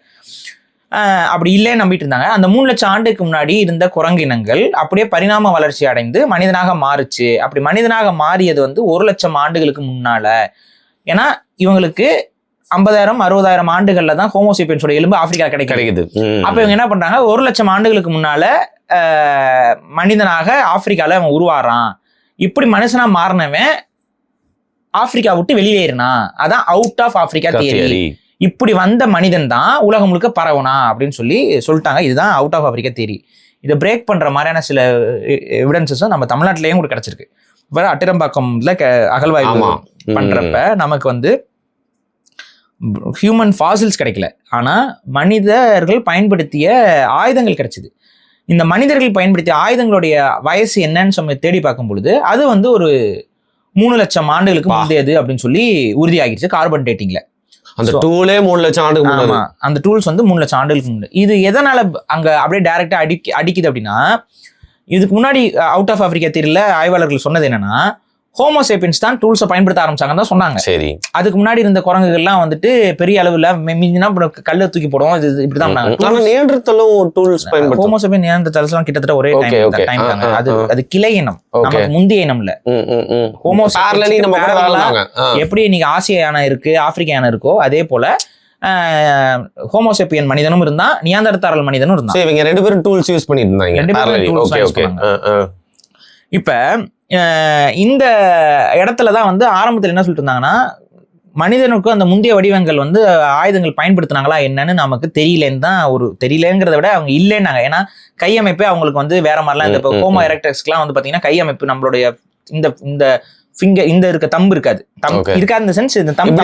அப்படி இல்லைன்னு நம்பிட்டு இருந்தாங்க. அந்த 3 லட்சம் ஆண்டுக்கு முன்னாடி இருந்த குரங்கினங்கள் அப்படியே பரிணாம வளர்ச்சி அடைந்து மனிதனாக மாறுச்சு. அப்படி மனிதனாக மாறியது வந்து 1 லட்சம் ஆண்டுகளுக்கு முன்னால. ஏன்னா இவங்களுக்கு 50,000 60,000 ஆண்டுகள்ல தான் ஹோமோசேப்பியன்ஸோட எலும்பு ஆப்பிரிக்கா கிடைக்குது. அப்ப இவங்க என்ன பண்றாங்க, 1 லட்சம் ஆண்டுகளுக்கு முன்னால மனிதனாக ஆப்பிரிக்கால அவன் உருவாறான். இப்படி மனுஷனா மாறினவன் ஆப்பிரிக்கா விட்டு வெளியேறினா, அதான் அவுட் ஆஃப் ஆப்பிரிக்கா தியரி. இப்படி வந்த மனிதன் தான் உலகம் முழுக்க பரவனா அப்படின்னு சொல்லிட்டாங்க. இதுதான் அவுட் ஆஃப் ஆப்பிரிக்கா தியரி. இதை பிரேக் பண்ற மாதிரியான சில எவிடன்சஸும் நம்ம தமிழ்நாட்டிலேயும் கூட கிடைச்சிருக்கு. வேற அட்டிரம்பாக்கம்ல அகழ்வாய்வு பண்றப்ப நமக்கு வந்து ஹியூமன் ஃபாசில்ஸ் கிடைக்கல, ஆனா மனிதர்கள் பயன்படுத்திய ஆயுதங்கள் கிடைச்சிது. இந்த மனிதர்கள் பயன்படுத்திய ஆயுதங்களுடைய வயசு என்னன்னு சொல்லி தேடி பார்க்கும் பொழுது அது வந்து ஒரு 3 லட்சம் ஆண்டுகளுக்கு முந்தையது அப்படின்னு சொல்லி உறுதியாகிடுச்சு கார்பன் டேட்டிங்ல. அந்த டூலே 3 லட்சம் ஆண்டுக்கு முன்னாடி. அந்த டூல்ஸ் வந்து 3 லட்சம் ஆண்டுகளுக்கு முன்னாடி. இது எதனால அங்க அப்படியே டைரக்டா அடிக்குது அப்படின்னா, இதுக்கு முன்னாடி அவுட் ஆஃப் ஆப்பிரிக்கா தீரில ஆய்வாளர்கள் சொன்னது என்னன்னா, ஹோமோசேபியன்ஸ் தான் டூல்ஸை பயன்படுத்த ஆரம்பிச்சாங்கன்னு தான் சொன்னாங்க. சரி. அதுக்கு முன்னாடி இருந்த குரங்குகள்லாம் வந்துட்டு பெரிய அளவுல மிஞ்சினா கல்ல தூக்கி போடுவோம், இது இப்படிதான் ஹோமோசேபியன் நியாண்டர்தல்ஸ் எல்லாம் கிட்டத்தட்ட ஒரே டைம் தாங்க. அது கிளை இனம், நமக்கு முந்தைய இனம் இல்ல. ஹோமோசேபியன் எப்படி நீங்க ஆசிய யானை இருக்கு, ஆப்பிரிக்க யானை இருக்கோ அதே போல ஹோமோசேபியன் மனிதனும் இருந்தா, நியாண்டர்தால் மனிதனும் இருந்தா. இவங்க 2 பேரும் டூல்ஸ் யூஸ் பண்ணிட்டு இருந்தாங்க. இப்ப இந்த இடத்துலதான் வந்து ஆரம்பத்தில் என்ன சொல்லிட்டு இருந்தாங்கன்னா, மனிதனுக்கு அந்த முந்தைய வடிவங்கள் வந்து ஆயுதங்கள் பயன்படுத்தினாங்களா என்னன்னு நமக்கு தெரியலன்னு தான், ஒரு தெரியலங்கிறத விட அவங்க இல்லைன்னாங்க. ஏன்னா கையமைப்பே அவங்களுக்கு வந்து வேற மாதிரிலாம். இந்த ஹோமோ எரெக்டஸ்க்குலாம் வந்து பாத்தீங்கன்னா கையமைப்பு நம்மளுடைய இந்த ஃபிங்கர் இந்த இருக்க தம்பு இருக்காது, இருக்காது இந்த சென்ஸ், இந்த தம்பு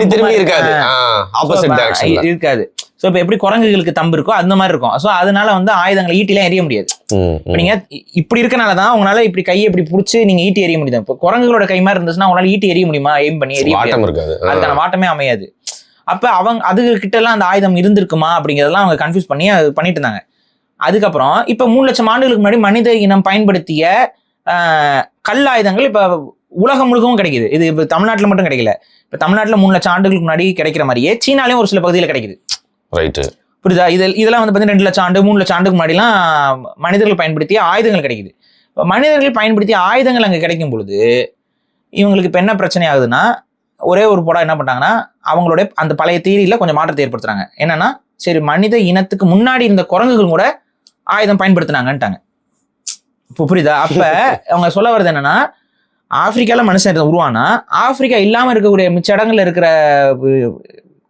இருக்காது. ஸோ இப்போ எப்படி குரங்குகளுக்கு தம்பு இருக்கோ அந்த மாதிரி இருக்கும். ஸோ அதனால வந்து ஆயுதங்களை ஈட்டிலாம் எறிய முடியாது. இப்போ நீங்க இப்படி இருக்கனால தான் உங்களால இப்படி கையை இப்படி பிடிச்சி நீங்க ஈட்டி எறிய முடியாது. இப்போ குரங்குகளோட கை மாதிரி இருந்துச்சுன்னா உங்களால ஈட்டி எறிய முடியுமா? எய்ம் பண்ணி எறிய முடியாது, அதுக்கான வாட்டமே அமையாது. அப்ப அவங்க அதுகிட்ட எல்லாம் அந்த ஆயுதம் இருந்திருக்குமா அப்படிங்கிறதெல்லாம் அவங்க கன்ஃபியூஸ் பண்ணி பண்ணிட்டு இருந்தாங்க. அதுக்கப்புறம் இப்ப 3 லட்சம் ஆண்டுகளுக்கு முன்னாடி மனித இனம் பயன்படுத்திய கல் ஆயுதங்கள் இப்ப உலகம் முழுக்கவும் கிடைக்குது. இது இப்ப தமிழ்நாட்டுல மட்டும் கிடைக்கல. இப்ப தமிழ்நாட்டுல 3 லட்சம் ஆண்டுகளுக்கு முன்னாடி கிடைக்கிற மாதிரியே சீனாலையும் ஒரு சில பகுதியில் கிடைக்குது. புரியுதா? இதெல்லாம் வந்து 2 லட்சம் ஆண்டு 3 லட்சம் ஆண்டுக்கு முன்னாடிலாம் மனிதர்கள் பயன்படுத்திய ஆயுதங்கள் கிடைக்குது. இப்போ மனிதர்கள் பயன்படுத்திய ஆயுதங்கள் அங்கே கிடைக்கும் பொழுது இவங்களுக்கு இப்போ என்ன பிரச்சனை ஆகுதுன்னா, ஒரே ஒரு போடா என்ன பண்ணிட்டாங்கன்னா, அவங்களுடைய அந்த பழைய தியரியில கொஞ்சம் மாற்றத்தை ஏற்படுத்துறாங்க. என்னன்னா, சரி மனித இனத்துக்கு முன்னாடி இருந்த குரங்குகள் கூட ஆயுதம் பயன்படுத்தினாங்கன்ட்டாங்க. இப்போ புரியுதா? அப்ப அவங்க சொல்ல வர்றது என்னன்னா, ஆப்பிரிக்கால மனுஷன் உருவானா ஆப்பிரிக்கா இல்லாம இருக்கக்கூடிய மிச்ச இடங்கள்ல இருக்கிற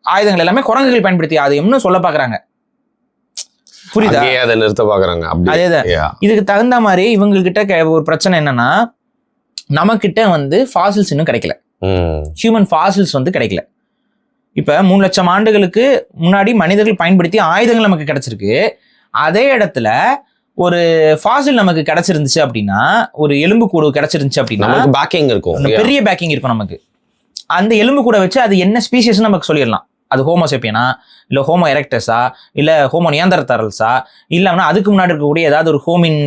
ஆயுதங்கள் எல்லாமே குரங்குகள் பயன்படுத்திய ஆயுதம்னு சொல்ல பாக்குறாங்க. புரியுதா? அதை நிறுத்த பாக்குறாங்க. அதேதான். இதுக்கு தகுந்த மாதிரி இவங்க கிட்ட ஒரு பிரச்சனை என்னன்னா, நமக்கிட்ட வந்து ஃபாசில்ஸ் இன்னும் கிடைக்கல. ஹியூமன் ஃபாசில்ஸ் வந்து கிடைக்கல. இப்ப 3 லட்சம் ஆண்டுகளுக்கு முன்னாடி மனிதர்கள் பயன்படுத்தி ஆயுதங்கள் நமக்கு கிடைச்சிருக்கு. அதே இடத்துல ஒரு ஃபாசில் நமக்கு கிடைச்சிருந்துச்சு அப்படின்னா, ஒரு எலும்பு கூடு கிடைச்சிருந்துச்சு அப்படின்னா பேக்கிங் இருக்கும், பெரிய பேக்கிங் இருக்கும் நமக்கு. அந்த எலும்பு கூட வச்சு அது என்ன ஸ்பீஷிஸ்ன்னு நமக்கு சொல்லிடலாம். அது ஹோமோசேப்பியனா, இல்ல ஹோமோ எரெக்டஸா, இல்ல ஹோமோ நியாண்டர்தால்ஸா, இல்லைன்னா அதுக்கு முன்னாடி இருக்கக்கூடிய ஏதாவது ஒரு ஹோமின்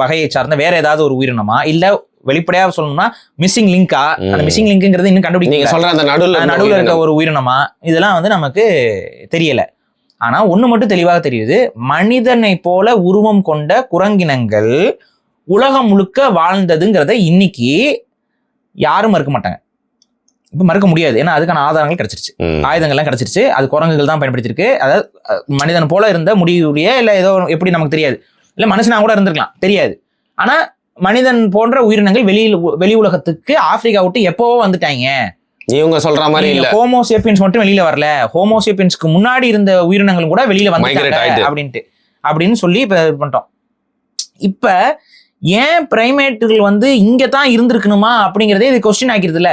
வகையை சார்ந்த வேற ஏதாவது ஒரு உயிரினமா, இல்ல வெளிப்படையாக சொல்லணும்னா மிஸ்ஸிங் லிங்கா, அந்த மிஸ்ஸிங் லிங்க்ங்கிறது இன்னும் கண்டுபிடிக்க நடுவில் இருக்க ஒரு உயிரினமா, இதெல்லாம் வந்து நமக்கு தெரியல. ஆனா ஒண்ணு மட்டும் தெளிவாக தெரியுது, மனிதனை போல உருவம் கொண்ட குரங்கினங்கள் உலகம் முழுக்க வாழ்ந்ததுங்கிறத இன்னைக்கு யாரும் மறுக்க மாட்டாங்க. இப்ப மறுக்க முடியாது. ஏன்னா அதுக்கான ஆதாரங்கள் கிடைச்சிருச்சு, ஆயுதங்கள்லாம் கிடைச்சிருச்சு. அது குரங்குகள் தான் பயன்படுத்திருக்கு. அதாவது மனிதன் போல இருந்த முடிவுடைய இல்ல ஏதோ எப்படி நமக்கு தெரியாது, இல்ல மனுஷனா கூட இருந்திருக்கலாம் தெரியாது. ஆனா மனிதன் போன்ற உயிரினங்கள் வெளி உலகத்துக்கு ஆப்பிரிக்கா விட்டு எப்பவோ வந்துட்டாங்க. இவங்க சொல்ற மாதிரி இல்ல, ஹோமோசேப்பியன்ஸ் மட்டும் வெளியில வரல, ஹோமோசேப்பியன்ஸ்க்கு முன்னாடி இருந்த உயிரினங்களும் கூட வெளியில வந்துட்டாங்க அப்படின்னு சொல்லி இப்ப பண்ணிட்டோம். இப்ப ஏன் பிரைமேட்டுகள் வந்து இங்க தான் இருந்திருக்கணுமா அப்படிங்கறதே இது கொஸ்டின் ஆக்கிருது இல்ல.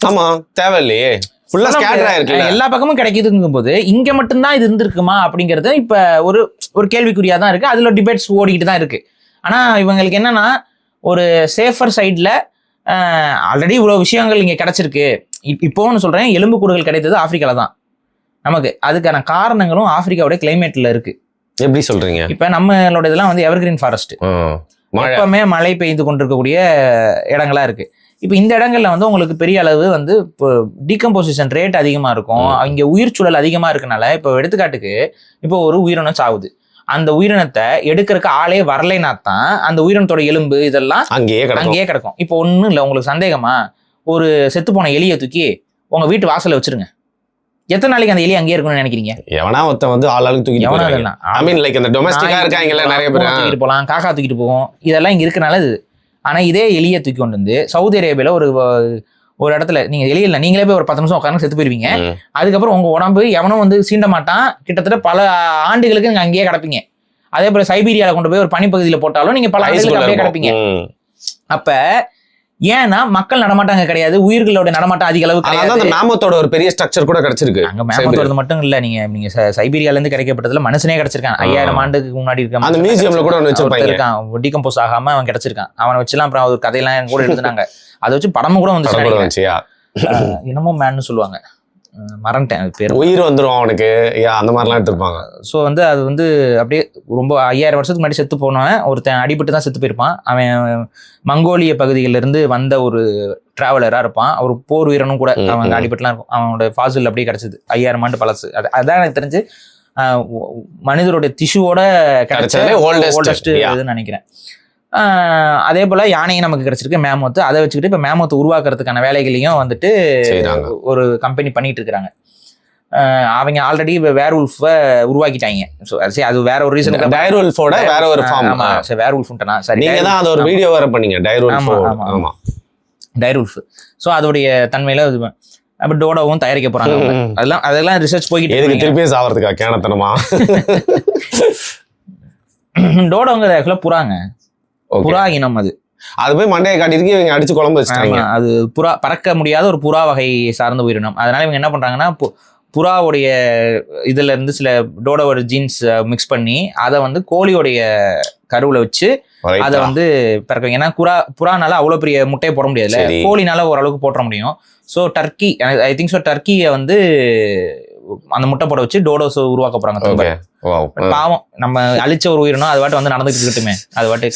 ஆமா, தேவையில்லையே, எல்லா பக்கமும் கிடைக்குதுங்கும் போது இங்க மட்டும்தான் இது இருந்திருக்குமா அப்படிங்கறது இப்ப ஒரு கேள்விக்குறியா தான் இருக்கு. அதுல டிபேட்ஸ் ஓடிக்கிட்டு தான் இருக்கு. ஆனா இவங்களுக்கு என்னன்னா, ஒரு சேஃபர் சைட்ல ஆல்ரெடி இவ்வளவு விஷயங்கள் இங்க கிடைச்சிருக்கு. இப்போன்னு சொல்றேன், எலும்பு கூடுகள் கிடைத்தது ஆப்பிரிக்கால தான் நமக்கு. அதுக்கான காரணங்களும் ஆப்பிரிக்காவோட கிளைமேட்ல இருக்கு. எப்படி சொல்றீங்க? இப்ப நம்மளோட இதெல்லாம் வந்து எவர்கிரீன் ஃபாரஸ்ட், எப்பவுமே மழை பெய்து கொண்டிருக்கக்கூடிய இடங்களா இருக்கு. இப்ப இந்த இடங்கள்ல வந்து உங்களுக்கு பெரிய அளவு வந்து இப்போ டீகம்போசிஷன் ரேட் அதிகமா இருக்கும். இங்க உயிர் சூழல் அதிகமா இருக்கனால, இப்போ எடுத்துக்காட்டுக்கு இப்போ ஒரு உயிரினம் சாவுது, அந்த உயிரினத்தை எடுக்கிறதுக்கு ஆளே வரலைன்னா தான் அந்த உயிரினத்தோட எலும்பு இதெல்லாம் அங்கேயே கிடக்கும். இப்போ ஒன்றும் இல்லை, உங்களுக்கு சந்தேகமா, ஒரு செத்து போன எலியை தூக்கி உங்க வீட்டு வாசல்ல வச்சிருங்க. எத்தனை நாளைக்கு அந்த எலி அங்கேயே இருக்கணும்னு நினைக்கிறீங்க? எவனா ஒருத்தன் வந்து ஆளாளுக்கு தூக்கிட்டு போகலாம், காக்கா தூக்கிட்டு போவோம், இதெல்லாம் இங்க இருக்கனால இது. ஆனா இதே எலியை தூக்கி கொண்டு வந்து சவுதி அரேபியால ஒரு இடத்துல நீங்க எலியில நீங்களே போய் ஒரு 10 நிமிஷம் உட்காந்து செத்து போயிருவீங்க. அதுக்கப்புறம் உங்க உடம்பு எவனும் வந்து சீண்ட மாட்டான். கிட்டத்தட்ட பல ஆண்டுகளுக்கு நீங்க அங்கேயே கிடப்பீங்க. அதே போல சைபீரியால கொண்டு போய் ஒரு பனிப்பகுதியில போட்டாலும் நீங்க பல ஆண்டுகளுக்கு அப்படியே கிடப்பீங்க. அப்ப ஏன்னா மக்கள் நடமாட்டாங்க கிடையாது, உயிர்களோட நடமாட்டம் அதிக அளவு கிடையாது. அந்த மேமத்தோட ஒரு பெரிய ஸ்ட்ரக்சர் கூட கிடைச்சிருக்கு. அங்க மேமத்தோட மட்டும் இல்ல, நீங்க சைபீரியால இருந்து கிடைக்கப்பட்டதுல மனுஷனே கிடைச்சிருக்கான். 5000 ஆண்டுக்கு முன்னாடி இருக்க அந்த மியூசியம்ல கூட வச்சிருக்கான், டீகம்போஸ் ஆகாம அவன் கிடைச்சிருக்கான். அவனை வச்சுலாம் அப்புறம் ஒரு கதையெல்லாம் கூட எழுதுனாங்க. அதை வச்சு படமும் கூட வந்துச்சு. என்னமோ மேன்னு சொல்லுவாங்க, மறந்துட்டேன் பேர். உயிர் வந்துடும் அவனுக்கு அந்த மாதிரிலாம் எடுத்துருப்பாங்க. ஸோ வந்து அது வந்து அப்படியே ரொம்ப 5000 வருஷத்துக்கு முன்னாடி செத்து போனவன் ஒருத்தன் அடிபட்டு தான் செத்து போயிருப்பான். அவன் மங்கோலிய பகுதிகளிலிருந்து வந்த ஒரு டிராவலராக இருப்பான், ஒரு போர் வீரனும் கூட. அவன் அடிபட்டுலாம் இருக்கும். அவனோட ஃபாசில் அப்படியே கிடைச்சது, 5000 ஆண்டு பழசு. அதான் எனக்கு தெரிஞ்சு மனிதருடைய திசுவோட கிடைச்ச ஓல்டஸ்ட் இதுன்னு நினைக்கிறேன். அதே போல யானையும் நமக்கு கிடைச்சிருக்கு, மேமோத்து. அதை வச்சுக்கிட்டு இப்ப மேமோத்து உருவாக்குறதுக்கான வேலைகளையும் வந்துட்டு ஒரு கம்பெனி பண்ணிட்டு இருக்காங்க. அவங்க ஆல்ரெடி வேர்வுல்ஃபை உருவாக்கிட்டாங்க. அது வேற ஒரு ரீசன். டைர்வுல்ஃபோட வேற ஒரு ஃபார்ம். வேர்வுல்ஃப்னா சரி, நீங்க தான் அது ஒரு வீடியோ வர பண்ணீங்க டைர்வுல்ஃப். ஆமா, டைர்வுல்ஃப். ஸோ அதோடைய தன்மையில அப்ப டோடோவும் தயாரிக்க போறாங்க. அதெல்லாம் ரிசர்ச் போய்கிட்டு எதுக்கு திருப்பி சாவறதுக்கா கேனத்தனமா? டோடோங்க ஆக்சுவலா புறாங்க, புறா இனம். அது போய் மண்டையை காட்டிருக்கு, இவங்க அடிச்சு குழம்பு வச்சுட்டாங்க. அது புறா, பறக்க முடியாத ஒரு புறா வகை சார்ந்த உயிரினம். அதனால இவங்க என்ன பண்றாங்கன்னா புறாவுடைய இதுல இருந்து சில டோடோவோட ஜீன்ஸ் மிக்ஸ் பண்ணி அதை வந்து கோழியோடைய கருவுல வச்சு அதை வந்து பிறக்க. ஏன்னா புறானால அவ்வளவு பெரிய முட்டையை போட முடியாது, கோழினால ஓரளவுக்கு போட்ட முடியும். So turkey, I think so டர்க்கியை வந்து அந்த முட்டை போட வச்சு டோடோஸ் உருவாக்க போறாங்க. பாவம், நம்ம அழிச்ச ஒரு உயிரினம் அது வாட்டு வந்து நடந்துட்டு இருக்கட்டுமே, அது வாட்டு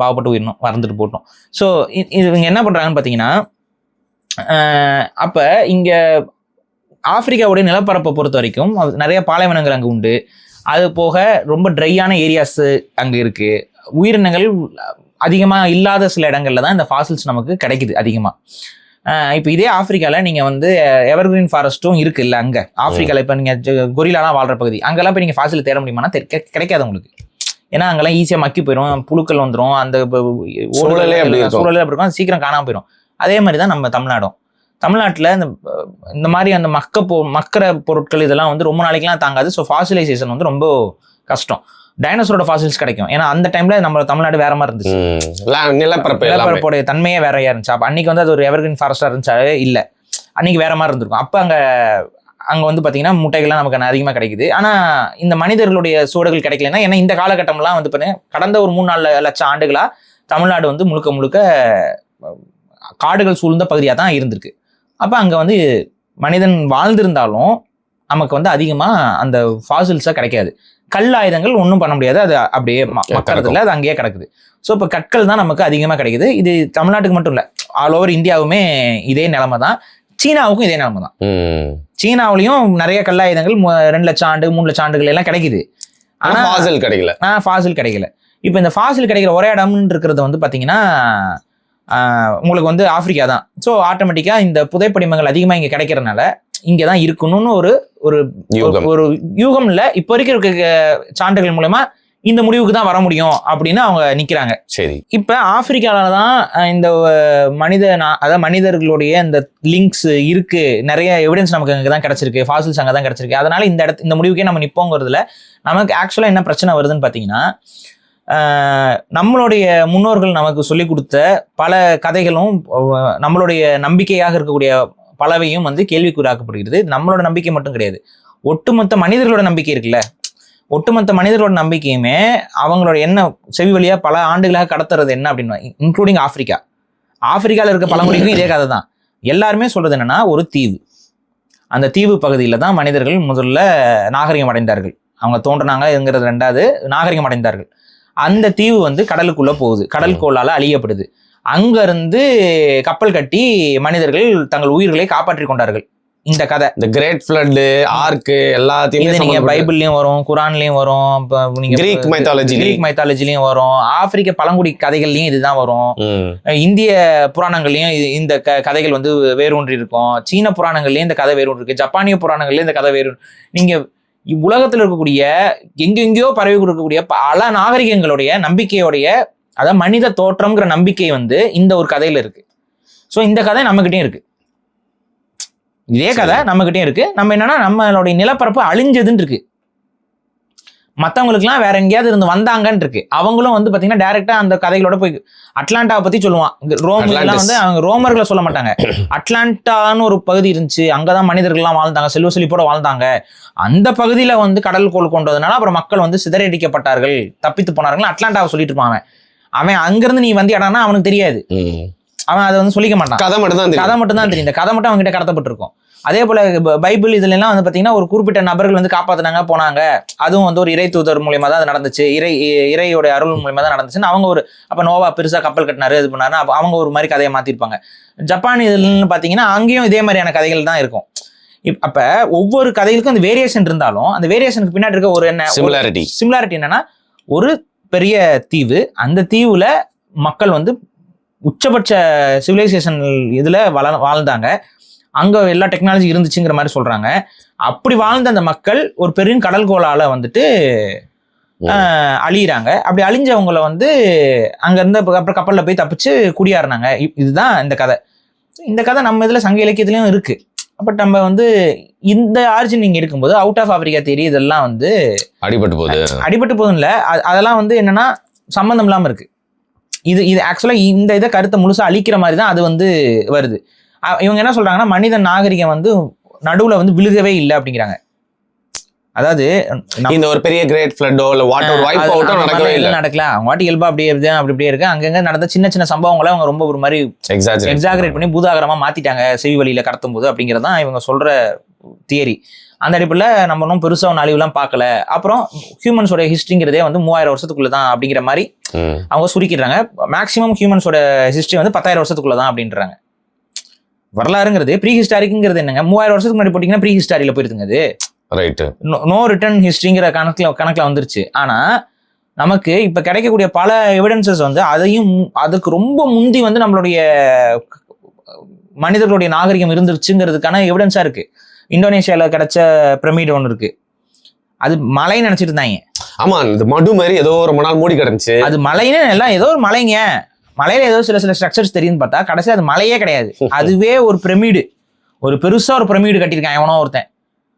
பாவப்பட்டு உயிரினம் மறந்துட்டு போட்டோம். ஸோ இவங்க என்ன பண்றாங்கன்னு பாத்தீங்கன்னா, அப்ப இங்க ஆப்பிரிக்காவுடைய நிலப்பரப்பை பொறுத்த வரைக்கும் நிறைய பாலைவனங்கள் அங்க உண்டு. அது போக ரொம்ப ட்ரையான ஏரியாஸ் அங்க இருக்கு. உயிரினங்கள் அதிகமா இல்லாத சில இடங்கள்ல தான் இந்த ஃபாசில்ஸ் நமக்கு கிடைக்குது அதிகமா. இப்போ இதே ஆப்பிரிக்காவில் நீங்கள் வந்து எவர்கிரீன் ஃபாரஸ்ட்டும் இருக்கு இல்லை அங்கே ஆப்பிரிக்காவில். இப்போ நீங்கள் கொரிலாலாம் வாழ்கிற பகுதி அங்கெல்லாம் போய் நீங்கள் ஃபாசில் தேட முடியுமானா கிடைக்காது உங்களுக்கு. ஏன்னா அங்கெல்லாம் ஈஸியாக மக்கி போயிடும், புழுக்கள் வந்துடும், அந்த சூழலே அப்படி இருக்கும், சீக்கிரம் காணாமல் போயிடும். அதே மாதிரி தான் நம்ம தமிழ்நாட்டில் இந்த மாதிரி அந்த மக்கிற பொருட்கள் இதெல்லாம் வந்து ரொம்ப நாளைக்கெல்லாம் தாங்காது. ஸோ ஃபாசிலைசேஷன் வந்து ரொம்ப கஷ்டம். டைனோசரோட ஃபாசில்ஸ் கிடைக்கும். ஏன்னா அந்த டைம்ல நம்ம தமிழ்நாடு வேற மாதிரி இருந்துச்சு, நிலப்பரப்போடைய தன்மையே வேறையா இருந்துச்சு. அப்ப அன்னைக்கு வந்து அது ஒரு எவர்கிரீன் ஃபாரஸ்டா இருந்துச்சாவே இல்லை, அன்னைக்கு வேற மாதிரி இருந்திருக்கும். அப்ப அங்க வந்து பாத்தீங்கன்னா முட்டைகள்லாம் நமக்கு அதிகமா கிடைக்குது. ஆனா இந்த மனிதர்களுடைய சூடுகள் கிடைக்கலன்னா, ஏன்னா இந்த காலகட்டம்லாம் வந்து பாத்தீங்கன்னா கடந்த ஒரு 3-4 லட்சம் ஆண்டுகளா தமிழ்நாடு வந்து முழுக்க காடுகள் சூழ்ந்த பகுதியா தான் இருந்திருக்கு. அப்ப அங்க வந்து மனிதன் வாழ்ந்திருந்தாலும் நமக்கு வந்து அதிகமா அந்த ஃபாசில்ஸா கிடைக்காது. கல் ஆயுதங்கள் ஒன்றும் பண்ண முடியாது, அது அப்படியே மக்கறதுல அது அங்கேயே கிடக்குது. ஸோ இப்போ கற்கள் தான் நமக்கு அதிகமாக கிடைக்குது. இது தமிழ்நாட்டுக்கு மட்டும் இல்லை, ஆல் ஓவர் இந்தியாவுமே இதே நிலைமை தான். சீனாவுக்கும் இதே நிலைமை தான். சீனாவிலையும் நிறைய கல் ஆயுதங்கள் 2 லட்சம் ஆண்டு 3 லட்சம் ஆண்டுகள் எல்லாம் கிடைக்குது. ஆனால் ஃபாசில் கிடைக்கல. இப்போ இந்த ஃபாசில் கிடைக்கிற ஒரே இடம்னு இருக்கிறது வந்து பார்த்தீங்கன்னா உங்களுக்கு வந்து ஆப்பிரிக்கா தான். ஸோ ஆட்டோமேட்டிக்காக இந்த புதைப்படிமங்கள் அதிகமாக இங்கே கிடைக்கிறதுனால இங்கே தான் இருக்கணும்னு ஒரு யூகம் இல்லை, இப்போ இருக்க சான்றுகள் மூலமா இந்த முடிவுக்கு தான் வர முடியும் அப்படின்னு அவங்க நிக்கிறாங்க. சரி, இப்ப ஆப்பிரிக்கால தான் இந்த அதாவது மனிதர்களுடைய இந்த லிங்க்ஸ் இருக்கு, நிறைய எவிடன்ஸ் நமக்கு அங்கே தான் கிடைச்சிருக்கு, ஃபாசில்ஸ் அங்கே தான் கிடைச்சிருக்கு. அதனால இந்த முடிவுக்கே நம்ம நிப்போங்கிறதுல நமக்கு ஆக்சுவலா என்ன பிரச்சனை வருதுன்னு பாத்தீங்கன்னா, நம்மளுடைய முன்னோர்கள் நமக்கு சொல்லி கொடுத்த பல கதைகளும் நம்மளுடைய நம்பிக்கையாக இருக்கக்கூடிய பலவையும் வந்து கேள்விக்குறாக்கப்படுகிறது. நம்மளோட நம்பிக்கை மட்டும் கிடையாது, ஒட்டுமொத்த மனிதர்களோட நம்பிக்கை இருக்குல்ல, ஒட்டுமொத்த மனிதர்களோட நம்பிக்கையுமே அவங்களோட என்ன செவி வழியா பல ஆண்டுகளாக கடத்துறது என்ன அப்படின்னா, இன்க்ளூடிங் ஆப்பிரிக்கால இருக்க பழங்குடிக்கும் இதே கதை தான். எல்லாருமே சொல்றது என்னன்னா, ஒரு தீவு, அந்த தீவு பகுதியில தான் மனிதர்கள் முதல்ல நாகரிகம் அடைந்தார்கள். அவங்க தோன்றினாங்கிறது 2வது, நாகரிகம் அடைந்தார்கள். அந்த தீவு வந்து கடலுக்குள்ள போகுது, கடல் கோளால அழியப்படுது. அங்க இருந்து கப்பல் கட்டி மனிதர்கள் தங்கள் உயிர்களை காப்பாற்றி கொண்டார்கள். இந்த கதை, இந்த கிரேட் ஃப்ளட், ஆர்க் எல்லாத்தையுமே நீங்க பைபிள்லயும் வரும், குரான்லயும் வரும், நீங்க கிரீக் மைத்தாலஜிலயும் வரும், ஆப்பிரிக்க பழங்குடி கதைகள்லயும் இதுதான் வரும், இந்திய புராணங்கள்லயும் இந்த கதைகள் வந்து வேரூன்றி இருக்கும், சீன புராணங்கள்லயும் இந்த கதை வேரூன்றி இருக்கு, ஜப்பானிய புராணங்கள்லயும் இந்த கதை நீங்க உலகத்துல இருக்கக்கூடிய எங்கெங்கயோ பரவி கொடுக்கக்கூடிய பல நாகரிகங்களுடைய நம்பிக்கையோடைய, அதாவது மனித தோற்றம்ங்கிற நம்பிக்கை வந்து இந்த ஒரு கதையில இருக்கு. ஸோ இந்த கதை நம்மகிட்டயும் இருக்கு, இதே கதை நம்மகிட்டயும் இருக்கு. நம்ம என்னன்னா நம்மளுடைய நிலப்பரப்பு அழிஞ்சதுன்னு இருக்கு. மற்றவங்களுக்குலாம் வேற எங்கேயாவது இருந்து வந்தாங்கன்னு இருக்கு. அவங்களும் வந்து பார்த்தீங்கன்னா டைரக்டா அந்த கதைகளோட போய் அட்லாண்டாவை பத்தி சொல்லுவான். ரோமர்லாம் வந்து அவங்க ரோமர்களை சொல்ல மாட்டாங்க. அட்லாண்டான்னு ஒரு பகுதி இருந்துச்சு, அங்கதான் மனிதர்கள்லாம் வாழ்ந்தாங்க, செல்வ செழிப்போட வாழ்ந்தாங்க. அந்த பகுதியில வந்து கடல் கோள் கொண்டதுனால அப்புறம் மக்கள் வந்து சிதறடிக்கப்பட்டார்கள், தப்பித்து போனார்கள் அட்லாண்டாவை சொல்லிட்டு இருப்பான். அவன் அங்கிருந்து நீ வந்து இடம்னா அவனுக்கு தெரியாது, அவன் அதை வந்து சொல்லிக்க மாட்டான். கதை மட்டும் தான் தெரியும். இந்த கதை மட்டும் அவங்க கிட்ட கடத்தப்பட்டிருக்கும். அதே போல பைபிள் இதுல எல்லாம் வந்து பாத்தீங்கன்னா ஒரு குறிப்பிட்ட நபர்கள் வந்து காப்பாத்தினாங்க போனாங்க, அதுவும் வந்து ஒரு இறை தூதர் மூலியமா தான் அது நடந்துச்சு, இறையோட அருள் மூலியமா தான் நடந்துச்சுன்னு அவங்க ஒரு அப்ப நோவா பெருசா கப்பல் கட்டினாரு இது பண்ணாரு, அவங்க ஒரு மாதிரி கதையை மாத்திருப்பாங்க. ஜப்பான் இதுலன்னு பாத்தீங்கன்னா அங்கேயும் இதே மாதிரியான கதைகள் தான் இருக்கும். அப்ப ஒவ்வொரு கதைகளுக்கும் அந்த வேரியேஷன் இருந்தாலும் அந்த வேரியேஷனுக்கு பின்னாடி இருக்க ஒரு என்ன சிமிலாரிட்டி என்னன்னா, ஒரு பெரிய தீவு, அந்த தீவுல மக்கள் வந்து உச்சபட்ச சிவிலைசேஷன் இதுல வாழ்ந்தாங்க, அங்க எல்லா டெக்னாலஜி இருந்துச்சுங்கிற மாதிரி சொல்றாங்க. அப்படி வாழ்ந்த அந்த மக்கள் ஒரு பெரிய கடல்கோளால வந்துட்டு அழியிறாங்க. அப்படி அழிஞ்சவங்களை வந்து அங்க இருந்து அப்புறம் கப்பல்ல போய் தப்பிச்சு குடியாறினாங்க. இதுதான் இந்த கதை. இந்த கதை நம்ம இதுல சங்க இலக்கியத்திலயும் இருக்கு. பட் நம்ம வந்து இந்த ஆரிஜின் நீங்க இருக்கும்போது அவுட் ஆஃப் ஆப்பிரிக்கா தேரி இதெல்லாம் வந்து அடிபட்டு போதும் இல்ல, அதெல்லாம் வந்து என்னன்னா சம்பந்தம் இல்லாம இருக்கு. இது ஆக்சுவலா இந்த இதை கருத்தை முழுசா அழிக்கிற மாதிரி தான் அது வந்து வருது. இவங்க என்ன சொல்றாங்கன்னா, மனித நாகரிகம் வந்து நடுவுல வந்து விழுகவே இல்லை அப்படிங்கிறாங்க. அதாவது இந்த ஒரு பெரிய கிரேட் ஃப்ளட்டோ இல்ல வாட்டர் வைப் அவுட்டோ நடக்கல, அவங்க வாட்டி இயல்பா அப்படியே இருக்கு. அங்கங்க நடந்த சின்ன சின்ன சம்பவங்களை அவங்க ரொம்ப ஒரு மாதிரி எக்ஸாகரேட் பண்ணி பூதாகரமா மாத்திட்டாங்க செவி வழியில கடத்தும் போது அப்படிங்கறதான் இவங்க சொல்ற தியரி. அந்த அடிப்படையில் நம்ம ஒன்றும் பெருசாக ஒன்று அழிவுலாம் பார்க்கல. அப்புறம் ஹியூமன்ஸோட ஹிஸ்ட்ரிங்கிறதே வந்து 3000 வருஷத்துக்குள்ள தான் அப்படிங்கிற மாதிரி அவங்க சுருக்கிடுறாங்க. மேக்ஸிமம் ஹியூமன்ஸோட ஹிஸ்ட்ரி வந்து 10,000 வருஷத்துக்குள்ள தான் அப்படின்றாங்க. வரலாறுங்கிறது ப்ரீ ஹிஸ்டாரிக்குங்கிறது என்னங்க, 3000 வருஷத்துக்கு முன்னாடி போட்டிங்கன்னா ப்ரீ ஹிஸ்டாரியில் போயிருதுங்க. அது ரைட்டு, நோ ரிட்டர்ன் ஹிஸ்ட்ரிங்கிற கணக்கில் வந்துருச்சு. ஆனால் நமக்கு இப்போ கிடைக்கக்கூடிய பல எவிடன்சஸ் வந்து அதுக்கு ரொம்ப முந்தி வந்து நம்மளுடைய மனிதர்களுடைய நாகரிகம் இருந்துருச்சுங்கிறதுக்கான எவிடன்ஸாக இருக்கு. இந்தோனேஷியாவில் கிடைச்ச பிரமிட் ஒன்று இருக்கு, அது மலைன்னு நினைச்சிட்டு இருந்தாங்க. ஆமா, இந்த மடு மாதிரி ஏதோ ஒரு மணால் மூடி கிடந்துச்சு, அது மலைன்னு எல்லாம் ஏதோ ஒரு மலைங்க, மலையில ஏதோ சில ஸ்ட்ரக்சர்ஸ் தெரியும்னு பார்த்தா கடைசி அது மலையே கிடையாது, அதுவே ஒரு பிரமிடு, ஒரு பெருசா ஒரு பிரமிடு கட்டியிருக்கான் எவனோ ஒருத்தன்.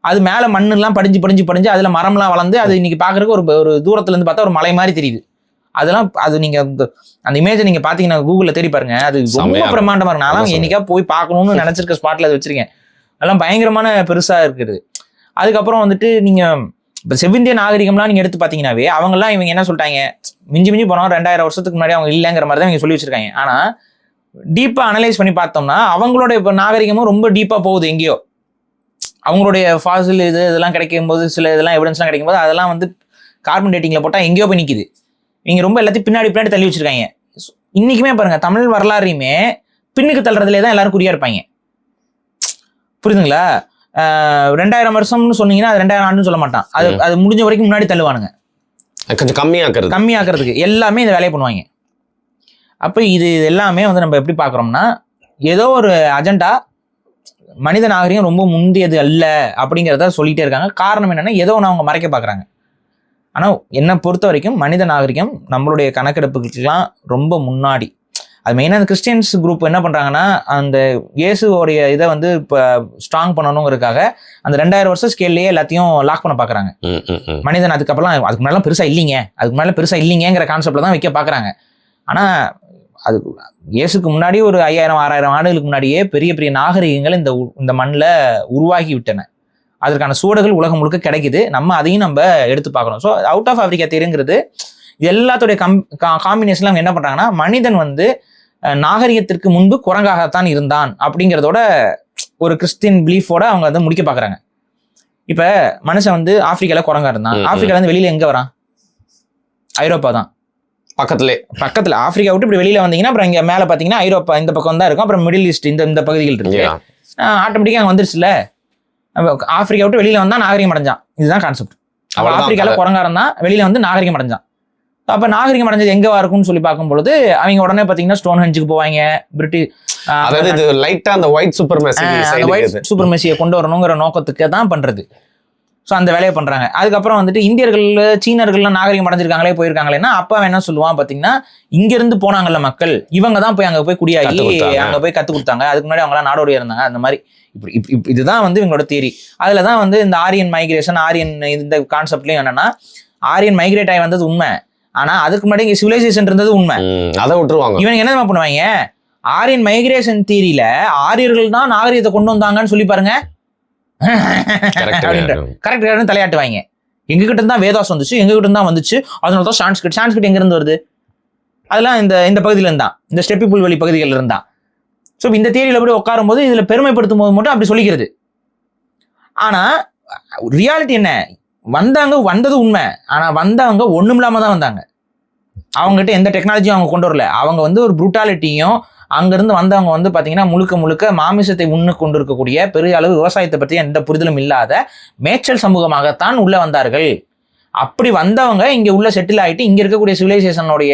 அது மேல மண்ணெல்லாம் படிஞ்சு அதுல மரம்லாம் வளர்ந்து அது இன்னைக்கு பாக்குறதுக்கு ஒரு தூரத்துல இருந்து பார்த்தா ஒரு மலை மாதிரி தெரியுது. அதெல்லாம் அது நீங்க அந்த இமேஜை நீங்க பாத்தீங்கன்னா கூகுள்ல தேடி பாருங்க, அது ரொம்ப பிரம்மாண்டமா இருக்கு. நான் என்னைக்கா போய் பார்க்கணும்னு நினைச்சிருக்க ஸ்பாட்ல அது வச்சிருக்கேன். அதெல்லாம் பயங்கரமான பெருசா இருக்குது. அதுக்கப்புறம் வந்துட்டு நீங்க இப்போ செவ்விந்திய நாகரிகம்லாம் நீங்க எடுத்து பாத்தீங்கன்னாவே அவங்கெல்லாம் இவங்க என்ன சொல்லிட்டாங்க, மிஞ்சி போனோம் 2000 வருஷத்துக்கு முன்னாடி அவங்க இல்லைங்கிற மாதிரி தான் இவங்க சொல்லி வச்சிருக்காங்க. ஆனா டீப்பா அனலைஸ் பண்ணி பார்த்தோம்னா அவங்களோட இப்போ நாகரிகமும் ரொம்ப டீப்பா போகுது. எங்கேயோ அவங்களுடைய ஃபாசில் இதெல்லாம் கிடைக்கும் போது, சில இதெல்லாம் எவிடன்ஸ்லாம் கிடைக்கும் போது அதெல்லாம் வந்து கார்பன் டேட்டிங்ல போட்டா எங்கேயோ போய் நிக்குது. இவங்க ரொம்ப எல்லாத்தையும் பின்னாடி தள்ளி வச்சிருக்காங்க. இன்னைக்குமே பாருங்க, தமிழ் வரலாறையுமே பின்னுக்கு தள்ளுறதுலே தான் எல்லாரும் குறியா இருப்பாங்க. புரியுதுங்களா? 2000 வருஷம்னு சொன்னீங்கன்னா அது 2000 ஆண்டுன்னு சொல்ல மாட்டான். அது முடிஞ்ச வரைக்கும் முன்னாடி தள்ளுவானுங்க, கொஞ்சம் கம்மியாக்குறதுக்கு எல்லாமே இந்த வேலையை பண்ணுவாங்க. அப்போ இது எல்லாமே வந்து நம்ம எப்படி பார்க்குறோம்னா, ஏதோ ஒரு அஜெண்டா, மனித நாகரிகம் ரொம்ப முந்தியது அல்ல அப்படிங்கிறத சொல்லிட்டே இருக்காங்க. காரணம் என்னன்னா, ஏதோ ஒன்று அவங்க மறைக்க பார்க்குறாங்க. ஆனால் என்னை பொறுத்த வரைக்கும் மனித நாகரிகம் நம்மளுடைய கணக்கெடுப்புக்கெல்லாம் ரொம்ப முன்னாடி. அது மெயினாக அந்த கிறிஸ்டியன்ஸ் குரூப் என்ன பண்ணுறாங்கன்னா, அந்த இயேசுவோடைய இதை வந்து இப்போ ஸ்ட்ராங் பண்ணணுங்கிறதுக்காக அந்த 2000 வருஷம் ஸ்கேல்லையே எல்லாத்தையும் லாக் பண்ண பார்க்குறாங்க. மனிதன் அதுக்கப்புறம் அதுக்கு முன்னாடி பெருசாக இல்லைங்கிற கான்செப்டில் தான் வைக்க பார்க்குறாங்க. ஆனால் அது இயேசுக்கு முன்னாடி ஒரு 5000-6000 ஆண்டுகளுக்கு முன்னாடியே பெரிய பெரிய நாகரிகங்கள் இந்த மண்ணில் உருவாகி விட்டன. அதற்கான சூடுகள் உலகம் முழுக்க கிடைக்குது. நம்ம அதையும் நம்ம எடுத்து பார்க்கணும். ஸோ அவுட் ஆஃப் ஆப்பிரிக்கா தேரிங்கிறது இது எல்லாத்துடைய காம்பினேஷன்ல அவங்க என்ன பண்றாங்கன்னா, மனிதன் வந்து நாகரிகத்திற்கு முன்பு குரங்காகத்தான் இருந்தான் அப்படிங்கிறதோட ஒரு கிறிஸ்டியன் பிலீஃபோட அவங்க வந்து முடிக்க பாக்குறாங்க. இப்ப மனுஷன் வந்து ஆப்பிரிக்கால குரங்கா இருந்தான், ஆப்பிரிக்கால இருந்து வெளியில எங்க வரான்? ஐரோப்பா தான் பக்கத்துல. ஆப்பிரிக்கா விட்டு இப்படி வெளியில வந்தீங்கன்னா அப்புறம் இங்க மேல பாத்தீங்கன்னா ஐரோப்பா இந்த பக்கம் தான் இருக்கும், அப்புறம் மிடில் ஈஸ்ட் இந்த பகுதிகள் இருக்கு. ஆட்டோமேட்டிக்கா அங்க வந்துருச்சுல, ஆப்பிரிக்கா விட்டு வெளியில வந்தா நாகரிகம் அடைஞ்சான். இதுதான் கான்செப்ட். ஆப்பிரிக்கால குரங்கா இருந்தா வெளியில வந்து நாகரிகம் அடைஞ்சான். அப்ப நாகரிகம் அடைஞ்சது எங்கவா இருக்கும்னு சொல்லி பார்க்கும் பொழுது அவங்க உடனே பாத்தீங்கன்னா ஸ்டோன் ஹெஞ்சுக்கு போவாங்க. ஒயிட் சூப்பர்மெசியை கொண்டு வரணுங்கிற நோக்கத்துக்கு தான் பண்றது. ஸோ அந்த வேலையை பண்றாங்க. அதுக்கப்புறம் வந்துட்டு இந்தியர்கள், சீனர்கள்லாம் நாகரிகம் அடைஞ்சிருக்காங்களே, போயிருக்காங்களேன்னா அப்பா என்ன சொல்லுவான் பாத்தீங்கன்னா, இங்க இருந்து போனாங்கல்ல மக்கள், இவங்க தான் போய் அங்க போய் குடியாகி அங்க போய் கத்து கொடுத்தாங்க, அதுக்கு முன்னாடி அவங்களாம் நாடோடியா இருந்தாங்க. அந்த மாதிரி இதுதான் வந்து இவங்களோட தியரி. அதுலதான் வந்து இந்த ஆரியன் மைக்ரேஷன், ஆரியன் இந்த கான்செப்ட்லயும் என்னன்னா, ஆரியன் மைக்ரேட் ஆகி வந்தது உண்மை. ஆனா அதுக்கு முன்னாடி இங்க சிவிலைசேஷன் இருந்தது உண்மை. அதை விட்டுருவாங்க. இவங்க என்ன பண்ணுவாங்க, ஆரியன் மைக்ரேஷன் தியரியில ஆரியர்கள் தான் நாகரிகத்தை கொண்டு வந்தாங்கன்னு சொல்லி பாருங்க, கரெக்ட் தலையாட்டுவாங்க. எங்க கிட்ட தான் வேதாஸ் வந்துச்சு, எங்க கிட்ட தான் வந்துச்சு, அதனால தான் சான்ஸ்கிரிட் எங்க இருந்து வருது, அதெல்லாம் இந்த பகுதியில இருந்தான், இந்த ஸ்டெப்பி புல்வெளி பகுதிகள் இருந்தான். ஸோ இந்த தியரியில போய் உட்காரும் போது இதுல பெருமைப்படுத்தும் போது மட்டும் அப்படி சொல்லிக்கிறது. ஆனா ரியாலிட்டி என்ன, வந்தது உண்மை. ஆனா வந்தவங்க ஒண்ணும் இல்லாம தான் வந்தாங்க. அவங்ககிட்ட எந்த டெக்னாலஜியும் அவங்க கொண்டு வரல. அவங்க ஒரு புரூட்டாலிட்டியும், அங்கிருந்து வந்தவங்க பாத்தீங்கன்னா முழுக்க மாமிசத்தை உண்ணு கொண்டு இருக்கக்கூடிய பெரிய அளவு விவசாயத்தை பற்றி எந்த புரிதலும் இல்லாத மேய்ச்சல் சமூகமாகத்தான் உள்ள வந்தார்கள். அப்படி வந்தவங்க இங்க உள்ள செட்டில் ஆகிட்டு இங்க இருக்கக்கூடிய சிவிலைசேஷனுடைய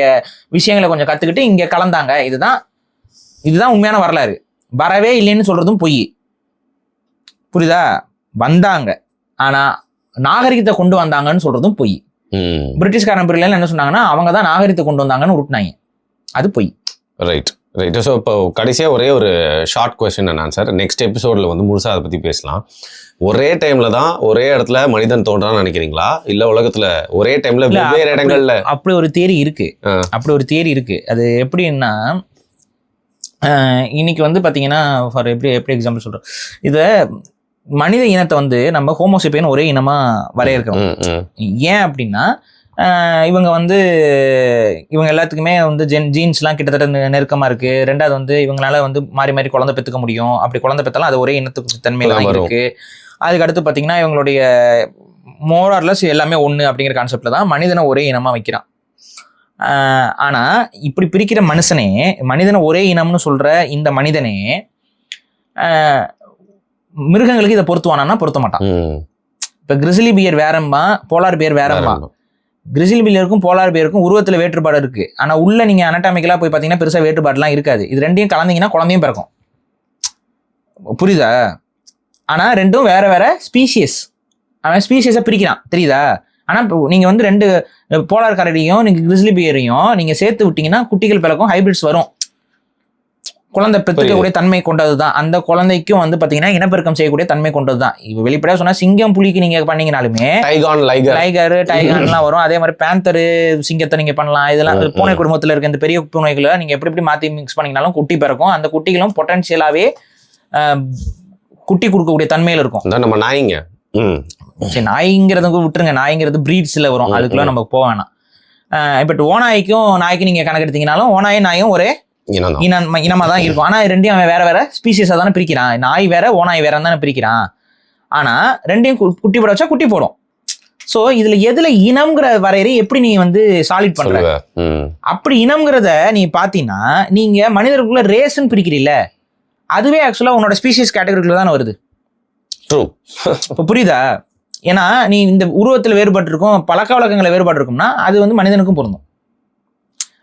விஷயங்களை கொஞ்சம் கத்துக்கிட்டு இங்க கலந்தாங்க. இதுதான் உண்மையான வரலாறு. வரவே இல்லைன்னு சொல்றதும் பொய். புரியுதா? வந்தாங்க, ஆனா நாகரிகத்தை கொண்டு வந்தாங்கன்னு சொல்றதும் பொய். பிரிட்டிஷ்காரன் பிரிவில் என்ன சொன்னாங்கன்னா அவங்க தான் நாகரிகத்தை கொண்டு வந்தாங்கன்னு உருட்டினாங்க. அது பொய். ரைட். ஸோ இப்போ கடைசியாக ஒரே ஒரு short question and answer. Next எபிசோடில் முழுசாக அதை பற்றி பேசலாம். ஒரே டைமில் தான் ஒரே இடத்துல மனிதன் தோன்றான்னு நினைக்கிறீங்களா, இல்லை உலகத்தில் ஒரே டைமில் வெவ்வேறு இடங்கள்ல? அப்படி ஒரு தியரி இருக்கு. அது எப்படின்னா, இன்னைக்கு பார்த்தீங்கன்னா ஃபார் எப்படி எக்ஸாம்பிள் சொல்கிறோம், இதை மனித இனத்தை நம்ம ஹோமோசேப்பியன் ஒரே இனமாக வரையறுக்கிறோம். ஏன் அப்படின்னா இவங்க இவங்க எல்லாத்துக்குமே ஜீன்ஸ்லாம் கிட்டத்தட்ட நெருக்கமாக இருக்குது. ரெண்டாவது இவங்களால மாறி மாறி குழந்தை பெற்றுக்க முடியும். அப்படி குழந்தை பெற்றாலும் அது ஒரே இனத்துக்கு தன்மையில இருக்குது. அதுக்கு அடுத்து பார்த்தீங்கன்னா இவங்களுடைய மோரார்லஸ் எல்லாமே ஒன்று அப்படிங்கிற கான்செப்டில் தான் மனிதனை ஒரே இனமாக வைக்கிறான். ஆனால் இப்படி பிரிக்கிற மனிதனை ஒரே இனம்னு சொல்கிற இந்த மனிதனே மிருகங்களுக்கு இதை பொருத்துவானா? பொருத்த மாட்டான். இப்போ கிரிசிலி பியர் வேறம்பா, போலார் பியர் வேறம்பா. கிரிசிலி பியருக்கும் போலார் பியருக்கும் உருவத்தில் வேற்றுப்பாடு இருக்கு. ஆனால் உள்ள நீங்க அனட்டாமிக்கலா போய் பார்த்தீங்கன்னா பெருசாக வேற்றுப்பாடுலாம் இருக்காது. இது ரெண்டையும் கலந்தீங்கன்னா குழந்தையும் பிறக்கும். புரியுதா? ஆனால் ரெண்டும் வேற வேற ஸ்பீசியஸ். அவன் ஸ்பீசியஸை பிரிக்கிறான், தெரியுதா? ஆனால் நீங்கள் ரெண்டு போலார் கரடியும் நீங்கள் கிரிசிலி பியரையும் நீங்கள் சேர்த்து விட்டீங்கன்னா குட்டிகள் பிறக்கும், ஹைபிரிட்ஸ் வரும். குழந்தை பெற்றுக்கக்கூடிய தன்மை கொண்டது தான். அந்த குழந்தைக்கும் பார்த்தீங்கன்னா இனப்பெருக்கம் செய்யக்கூடிய தன்மை கொண்டது தான். வெளிப்படையாக சொன்னா சிங்கம் புலிக்கு நீங்க பண்ணீங்கனாலுமே டைகான்லாம் வரும். அதே மாதிரி பேந்தரு சிங்கத்தை நீங்க பண்ணலாம். இதெல்லாம் பூனை குடும்பத்தில் இருக்க இந்த பெரிய பூனைகளை நீங்க எப்படி மாத்தி மிக்ஸ் பண்ணீங்கனாலும் குட்டி பிறக்கும். அந்த குட்டிகளும் பொட்டன்ஷியலாவே குட்டி கொடுக்கக்கூடிய தன்மையில இருக்கும். நம்ம நாய்ங்க சரி, நாய்ங்கிறத விட்டுருங்க, நாய்ங்கிறது பிரீட்ஸ்ல வரும், அதுக்குள்ள நம்ம போக வேணாம். பட் நாய்க்கு நீங்க கணக்கு எடுத்தீங்கனாலும் நாயும் ஒரே இனமா தான் இருக்கும். ஆனா ரெண்டையும் அவன் வேற வேற ஸ்பீசிஸா தானே பிரிக்கிறான். நாய் வேற ஓநாய் வேற தானே பிரிக்கிறான். ஆனா ரெண்டையும் குட்டி போட வச்சா குட்டி போடும். சோ இதுல எதுல இனம்ங்கிற வரையறை எப்படி நீ சாலிட் பண்ற? அப்படி இனம்ங்கிறத நீ பாத்தீங்கன்னா நீங்க மனிதர்களுக்குள்ள ரேஸ்ன்னு பிரிக்கிறீல்ல, அதுவே ஆக்சுவலா உன்னோட ஸ்பீசிஸ் கேட்டகரிக்குள்ள தானே வருது. இப்போ புரியுதா? ஏன்னா நீ இந்த உருவத்துல வேறுபாடு இருக்கும், பழக்க வழக்கங்களை வேறுபாடு இருக்கும்னா அது மனிதனுக்கும் பொருந்தும்.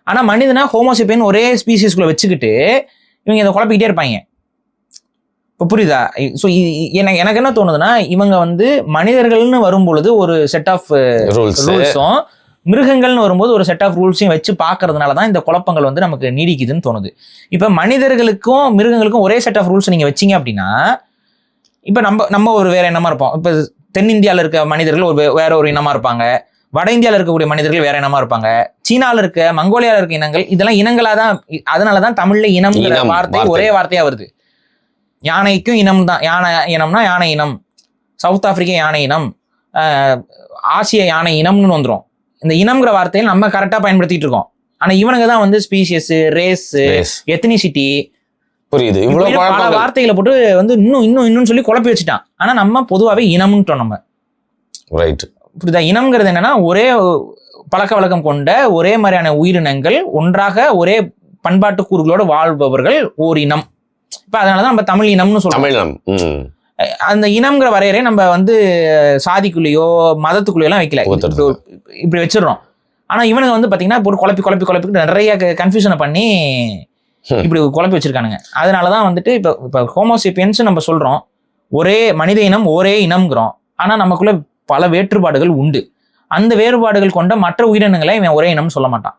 ஆனா மனிதனை ஹோமோசேப்பியன் ஒரே ஸ்பீசிஸ்குள்ள வச்சுக்கிட்டு இவங்க இதை குழப்பிக்கிட்டே இருப்பாங்க. இப்போ புரியுதா? ஸோ எனக்கு என்ன தோணுதுன்னா, இவங்க மனிதர்கள்னு வரும்பொழுது ஒரு செட் ஆஃப் ரூல்ஸும், மிருகங்கள்னு வரும்போது ஒரு செட் ஆஃப் ரூல்ஸையும் வச்சு பார்க்கறதுனால தான் இந்த குழப்பங்கள் நமக்கு நீடிக்குதுன்னு தோணுது. இப்போ மனிதர்களுக்கும் மிருகங்களுக்கும் ஒரே செட் ஆஃப் ரூல்ஸ் நீங்க வச்சீங்க அப்படின்னா, இப்போ நம்ம ஒரு வேற இனமா இருப்போம். இப்போ தென்னிந்தியாவில் இருக்க மனிதர்கள் வேற ஒரு இனமா இருப்பாங்க, வட இந்தியாவில் இருக்கக்கூடிய மனிதர்கள் வேற இனமா இருப்பாங்க, சீனாவில் இருக்க மங்கோலியாவில் இருக்க இனங்கள், இதெல்லாம் இனங்களாதான். அதனாலதான் தமிழ்ல இனம்ங்கிற வார்த்தை ஒரே வார்த்தையா வருது. யானைக்கும் இனம் தான். யானை இனம்னா யானை இனம், சவுத் ஆப்பிரிக்க யானை இனம், ஆசிய யானை இனம்னு வந்துடும். இந்த இனம்ங்கிற வார்த்தையை நம்ம கரெக்டா பயன்படுத்திட்டு இருக்கோம். ஆனா இவனுங்க தான் ஸ்பீசியஸ், ரேஸ், எத்னிசிட்டி, புரியுது, இவ்வளவு பல வார்த்தைகளை போட்டு இன்னும் சொல்லி குழப்பி வச்சுட்டான். ஆனா நம்ம பொதுவாகவே இனம்னுட்டோம் நம்ம. ரைட். புரியுதா? இனம்ங்கிறது என்னன்னா ஒரே பழக்க வழக்கம் கொண்ட ஒரே மாதிரியான உயிரினங்கள் ஒன்றாக ஒரே பண்பாட்டு கூறுகளோட வாழ்பவர்கள் ஓர் இனம். இப்ப அதனாலதான் நம்ம தமிழ் இனம்னு சொல்றோம். அந்த இனம்ங்கிற வரையறை நம்ம சாதிக்குள்ளேயோ மதத்துக்குள்ளேயோ எல்லாம் வைக்கல, இப்படி வச்சிடறோம். ஆனா இவனுங்க பாத்தீங்கன்னா போட்டு குழப்பி நிறைய கன்ஃபியூஷனை பண்ணி இப்படி குழப்பி வச்சிருக்கானுங்க. அதனாலதான் இப்ப ஹோமோசேப்பியன்ஸ் நம்ம சொல்றோம், ஒரே மனித இனம் ஒரே இனம்ங்கிறோம். ஆனா நமக்குள்ள பல வேறுபாடுகள் உண்டு. அந்த வேறுபாடுகள் கொண்ட மற்ற உயிரினங்களை இவன் ஒரே இனம்னு சொல்ல மாட்டான்.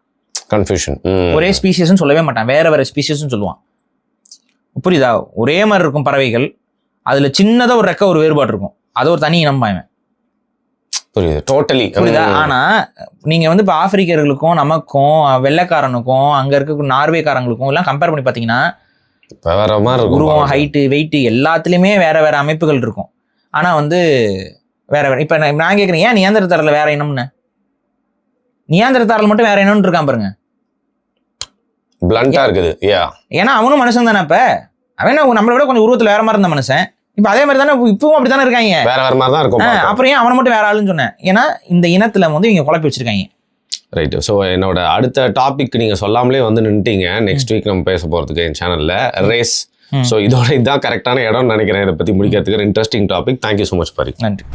கன்ஃபியூஷன். ஒரே ஸ்பீசிஸ்ன்னு சொல்லவே மாட்டான், வேற வேற ஸ்பீசிஸ்ன்னு சொல்லுவான். புரியுதா? ஒரே மாதிரி இருக்கும் பறவைகள், அதுல சின்னதா ஒரு ரெக்க ஒரு வேறுபாடு இருக்கும், அது ஒரு தனி இனம் பாய்வன். புரியுது, டோட்டலி புரியுதா? ஆனா நீங்க வந்து இப்ப ஆப்பிரிக்கர்களுக்கும் நமக்கும் வெள்ளைக்காரனுக்கும் அங்க இருக்க நார்வேக்காரங்களுக்கும் எல்லாம் கம்பேர் பண்ணி பாத்தீங்கன்னா வேற மாதிரி இருக்கும். உருவம், ஹைட்டு, வெயிட் எல்லாத்துலயுமே வேற வேற அமைப்புகள் இருக்கும். ஆனா வந்து வேற வேற. இப்ப நான் கேக்குறேன், ஏன் நியாந்திரத்தாரல வேற இனம்னு? நியாந்திரத்தாரல் மட்டும் வேற இனம்னு இருக்கான் பாருங்க. பிளண்டா இருக்குது. ஏன்னா அவனும் மனுஷன் தானே. இப்ப அவன் நம்மளை விட கொஞ்சம் உருவத்துல வேற மாதிரி இருந்த மனுஷன். இப்ப அதே மாதிரி தானே இப்பவும் அப்படித்தானே இருக்காங்க. வேற வேற மாதிரி தான் இருக்கும். அப்புறம் ஏன் அவனை மட்டும் வேற ஆளுன்னு சொன்னேன்? ஏன்னா இந்த இனத்துல வந்து இவங்க குழப்பி வச்சிருக்காங்க. ரைட்டு. ஸோ என்னோட அடுத்த டாபிக் நீங்கள் சொல்லாமலே வந்து நின்ட்டீங்க. நெக்ஸ்ட் வீக் நம்ம பேச போகிறதுக்கு என் சேனலில் ரேஸ். ஸோ இதோட இதுதான் கரெக்டான இடம்னு நினைக்கிறேன் இதை பற்றி முடிக்கிறதுக்கு. Interesting topic. Thank you so much Pari. நன்றி.